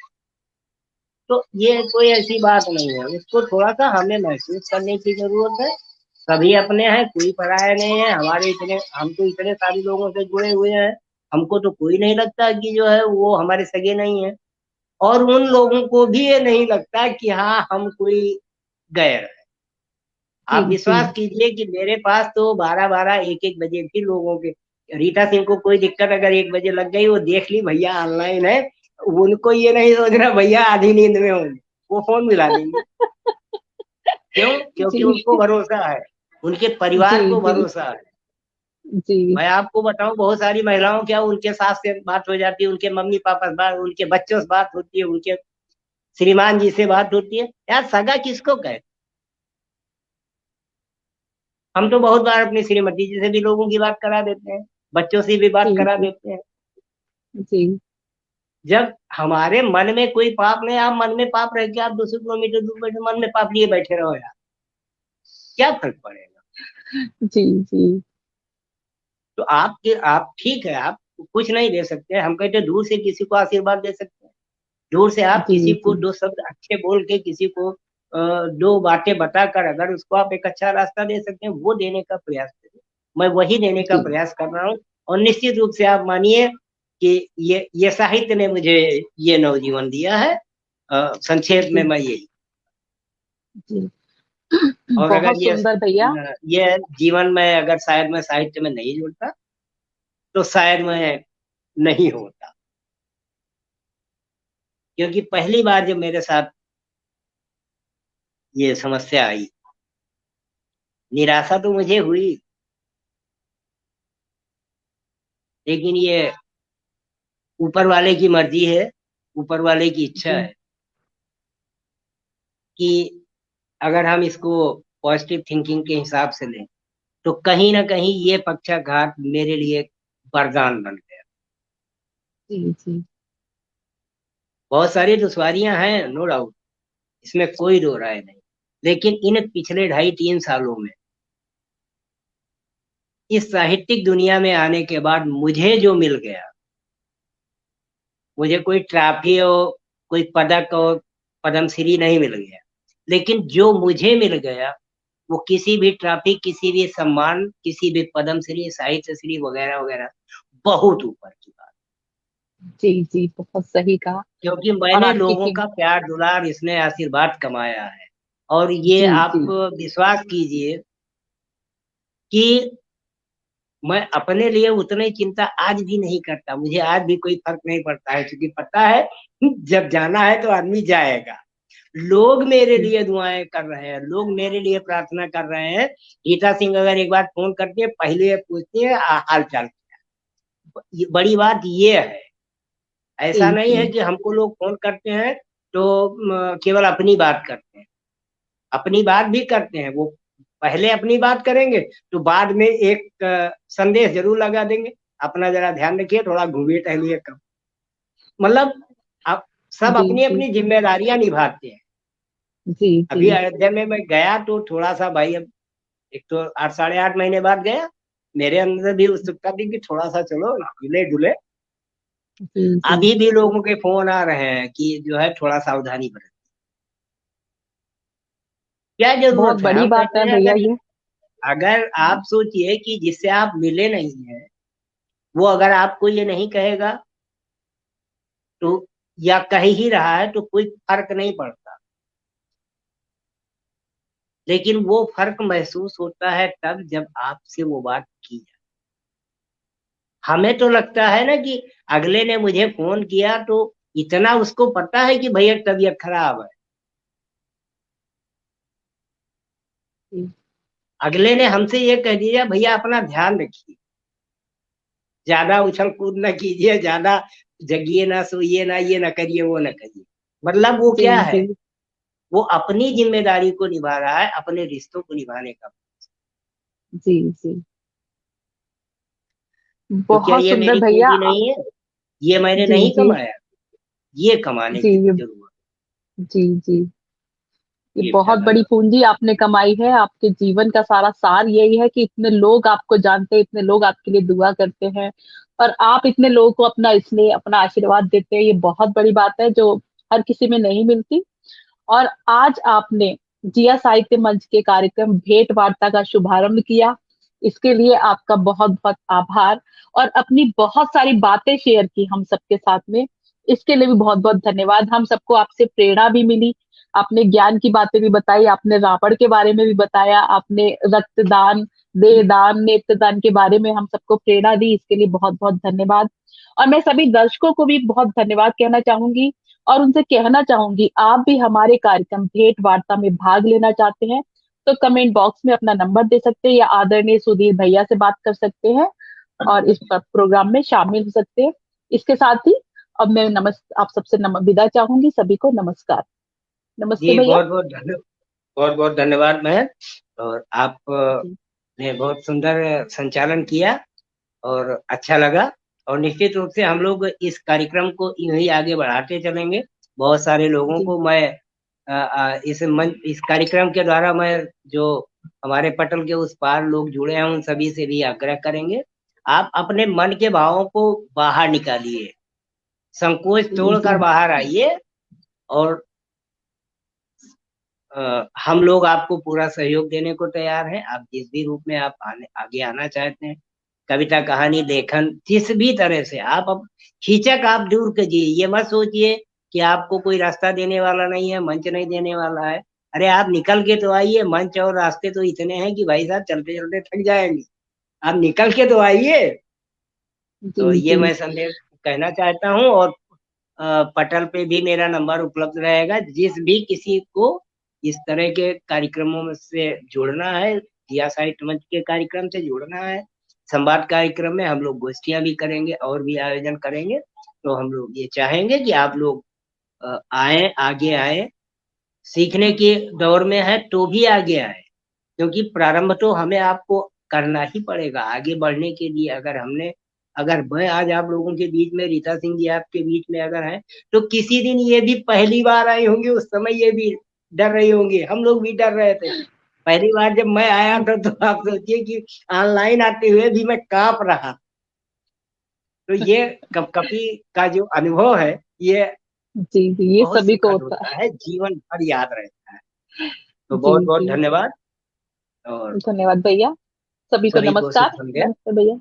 B: तो ये कोई ऐसी बात नहीं है, उसको थोड़ा सा हमें महसूस करने की जरूरत है। सभी अपने हैं, कोई पराया नहीं है। हमारे इतने, हम तो इतने सारे लोगों से जुड़े हुए हैं, हमको तो कोई नहीं लगता कि जो है वो हमारे सगे नहीं है। और उन लोगों को भी ये नहीं लगता कि हाँ हम कोई गैर है।
A: जी
B: आप
A: जी
B: विश्वास कीजिए कि मेरे पास तो 12-12 1-1 बजे भी लोगों के, रीता सिंह को कोई दिक्कत अगर 1 बजे लग गई, वो देख ली भैया ऑनलाइन है, उनको ये नहीं सोचना भैया आधी नींद में होंगे, वो फोन मिला देंगे। क्यों? क्योंकि
A: जी
B: उनको भरोसा है, उनके
A: जी
B: परिवार को
A: जी
B: भरोसा है।
A: जी
B: मैं आपको बताऊं, बहुत सारी महिलाओं क्या उनके सास से बात हो जाती है, उनके मम्मी पापा से बात, उनके बच्चों से बात होती है, उनके श्रीमान जी से बात होती है। यार सगा किसको कहे? हम तो बहुत बार अपनी श्रीमती जी से भी लोगों की बात करा देते हैं, बच्चों से भी बात
A: जी
B: करा
A: जी
B: देते हैं।
A: जी
B: जब हमारे मन में कोई पाप नहीं, आप मन में पाप रह के आप 200 किलोमीटर दूर बैठे मन में पाप लिए बैठे रहो यार, क्या फर्क पड़ेगा?
A: जी जी
B: तो आप ठीक है, आप कुछ नहीं दे सकते, हम कहते हैं दूर से किसी को आशीर्वाद दे सकते हैं। दूर से आप
A: जी
B: किसी को
A: जी
B: दो शब्द अच्छे बोल के, किसी को दो बातें बताकर अगर उसको आप एक अच्छा रास्ता दे सकते हैं, वो देने का प्रयास करिए। मैं वही देने का
A: जी
B: प्रयास कर रहा हूँ। और निश्चित रूप से आप मानिए कि ये साहित्य ने मुझे ये नवजीवन दिया है। संक्षेप में
A: जी
B: मैं यही,
A: जी
B: और अगर
A: बहुत सुंदर भैया।
B: ये जीवन में अगर शायद मैं साहित्य में नहीं जुड़ता, तो शायद मैं नहीं होता। क्योंकि पहली बार जब मेरे साथ ये समस्या आई, निराशा तो मुझे हुई, लेकिन ये ऊपर वाले की मर्जी है, ऊपर वाले की इच्छा
A: जी
B: है कि अगर हम इसको पॉजिटिव थिंकिंग के हिसाब से लें, तो कहीं ना कहीं ये पक्षाघात मेरे लिए एक वरदान बन गया।
A: जी जी
B: बहुत सारी दुश्वारियां हैं, नो डाउट, इसमें कोई दो राय नहीं, लेकिन इन पिछले 2.5-3 सालों में इस साहित्यिक दुनिया में आने के बाद मुझे जो मिल गया, मुझे कोई ट्रॉफी हो, कोई पदक हो, पद्मश्री नहीं मिल गया, लेकिन जो मुझे मिल गया वो किसी भी ट्रॉफी, किसी भी सम्मान, किसी भी पद्मश्री, साहित्य श्री वगैरह वगैरह बहुत ऊपर की बात।
A: जी जी बहुत सही कहा।
B: क्योंकि
A: और
B: मैंने
A: आपकी
B: लोगों का प्यार दुलार, इसने आशीर्वाद कमाया है। और ये
A: जी
B: आप
A: जी
B: विश्वास कीजिए कि मैं अपने लिए उतनी चिंता आज भी नहीं करता, मुझे आज भी कोई फर्क नहीं पड़ता है, क्योंकि पता है जब जाना है तो आदमी जाएगा। लोग मेरे
A: जी
B: लिए दुआएं कर रहे हैं, लोग मेरे लिए प्रार्थना कर रहे हैं। गीता सिंह अगर एक बार फोन करती है, पहले ये पूछती है हाल चाल। ये बड़ी बात ये है, ऐसा
A: जी
B: नहीं है
A: जी
B: कि हमको लोग फोन करते हैं तो केवल अपनी बात करते हैं। अपनी बात भी करते हैं वो, पहले अपनी बात करेंगे तो बाद में एक संदेश जरूर लगा देंगे, अपना जरा ध्यान रखिए, थोड़ा घूमिए टहलिए कम। मतलब अब सब
A: जी
B: अपनी
A: जी
B: अपनी जिम्मेदारियां निभाते हैं।
A: जी जी
B: अभी अयोध्या में मैं गया तो थोड़ा सा भाई, अब एक तो 8 साढ़े 8 महीने बाद गया, मेरे अंदर भी उत्सुकता थी कि थोड़ा सा चलो हिले डुले।
A: जी जी।
B: अभी भी लोगों के फोन आ रहे हैं कि जो है थोड़ा सावधानी बरत। क्या
A: बहुत
B: जरूरत है?
A: बड़ी
B: हम
A: बात
B: कहते
A: है
B: हैं
A: भैया
B: अगर
A: ये।
B: अगर आप सोचिए कि जिससे आप मिले नहीं है, वो अगर आपको ये नहीं कहेगा तो, या कह ही रहा है तो कोई फर्क नहीं पड़ता। लेकिन वो फर्क महसूस होता है तब जब आपसे वो बात की जाए। हमें तो लगता है ना कि अगले ने मुझे फोन किया तो इतना उसको पता है कि भैया तबीयत खराब है।
A: जी
B: अगले ने हमसे ये कह दिया भैया अपना ध्यान रखिए, ज्यादा उछल कूद ना कीजिए, ज्यादा जगिए ना, सोइए ना, ये ना करिए, वो ना करिए। मतलब वो
A: जी
B: क्या
A: जी
B: है? वो अपनी जिम्मेदारी को निभा रहा है, अपने रिश्तों को निभाने का।
A: जी जी।
B: तो क्या
A: बहुत
B: ये
A: सुंदर
B: मेरी
A: भैया
B: पूंजी नहीं है? ये मैंने
A: जी
B: नहीं
A: जी
B: कमाया, ये कमाने
A: जी।
B: की
A: ये
B: जरूरत
A: जी जी। ये
B: है। ये
A: बहुत
B: ज्यादा
A: बड़ी पूंजी आपने कमाई है। आपके जीवन का सारा सार यही है कि इतने लोग आपको जानते हैं, इतने लोग आपके लिए दुआ करते हैं, और आप इतने लोगों को अपना स्नेह, अपना आशीर्वाद देते हैं। ये बहुत बड़ी बात है जो हर किसी में नहीं मिलती। और आज आपने जिया साहित्य मंच के कार्यक्रम भेंट वार्ता का शुभारंभ किया, इसके लिए आपका बहुत बहुत आभार। और अपनी बहुत सारी बातें शेयर की हम सबके साथ में, इसके लिए भी बहुत बहुत धन्यवाद। हम सबको आपसे प्रेरणा भी मिली। आपने ज्ञान की बातें भी बताई, आपने रावण के बारे में भी बताया, आपने रक्तदान, देहदान, नेत्रदान के बारे में हम सबको प्रेरणा दी, इसके लिए बहुत बहुत धन्यवाद। और मैं सभी दर्शकों को भी बहुत धन्यवाद कहना चाहूंगी, और उनसे कहना चाहूंगी आप भी हमारे कार्यक्रम भेंट वार्ता में भाग लेना चाहते हैं तो कमेंट बॉक्स में अपना नंबर दे सकते हैं, या आदरणीय सुधीर भैया से बात कर सकते हैं और इस प्रोग्राम में शामिल हो सकते हैं। इसके साथ ही अब मैं आप सबसे विदा चाहूंगी। सभी को नमस्कार। नमस्ते
B: जी।
A: भैया।
B: बहुत बहुत धन्यवाद महक। और आप
A: जी
B: ने बहुत सुंदर संचालन किया और अच्छा लगा। और निश्चित रूप से हम लोग इस कार्यक्रम को यूं ही आगे बढ़ाते चलेंगे। बहुत सारे लोगों
A: जी
B: को मैं इस कार्यक्रम के द्वारा मैं, जो हमारे पटल के उस पार लोग जुड़े हैं, उन सभी से भी आग्रह करेंगे, आप अपने मन के भावों को बाहर निकालिए, संकोच
A: जी
B: तोड़कर
A: जी
B: बाहर आइए। और हम लोग आपको पूरा सहयोग देने को तैयार हैं। आप जिस भी रूप में आप आगे आना चाहते हैं, कविता, कहानी, लेखन, जिस भी तरह से आप अब हिचक आप दूर कीजिए। ये मत सोचिए कि आपको कोई रास्ता देने वाला नहीं है, मंच नहीं देने वाला है। अरे आप निकल के तो आइए। मंच और रास्ते तो इतने हैं कि भाई साहब चलते चलते थक जाएंगे। आप निकल के तो आइए।
A: जी
B: तो ये
A: जी
B: मैं संदेश कहना चाहता हूँ। और पटल पे भी मेरा नंबर उपलब्ध रहेगा। जिस भी किसी को इस तरह के कार्यक्रमों में से जुड़ना है, जिया साहित्य मंच के कार्यक्रम से जुड़ना है, संवाद कार्यक्रम में हम लोग गोष्ठियां भी करेंगे और भी आयोजन करेंगे। तो हम लोग ये चाहेंगे कि आप लोग आए, आगे आए। सीखने के दौर में है तो भी आगे आए, क्योंकि प्रारंभ तो हमें आपको करना ही पड़ेगा आगे बढ़ने के लिए। अगर मैं आज आप लोगों के बीच में, रीता सिंह जी आपके बीच में अगर हैं, तो किसी दिन ये भी पहली बार आई होंगी, उस समय ये भी डर रही होंगी, हम लोग भी डर रहे थे पहली बार जब मैं आया था। तो आप सोचिए कि ऑनलाइन आते हुए भी मैं कांप रहा। तो ये कपकपी का जो अनुभव है, ये
A: जी जी। ये
B: बहुत
A: सभी को
B: सुखद
A: होता
B: होता है, जीवन भर याद रहता है। तो
A: है। जी
B: बहुत बहुत
A: जी।
B: धन्यवाद। और
A: धन्यवाद भैया। सभी को
B: सभी को शुभ
A: नमस्कार।
B: संध्या।
A: नमस्ते भैया।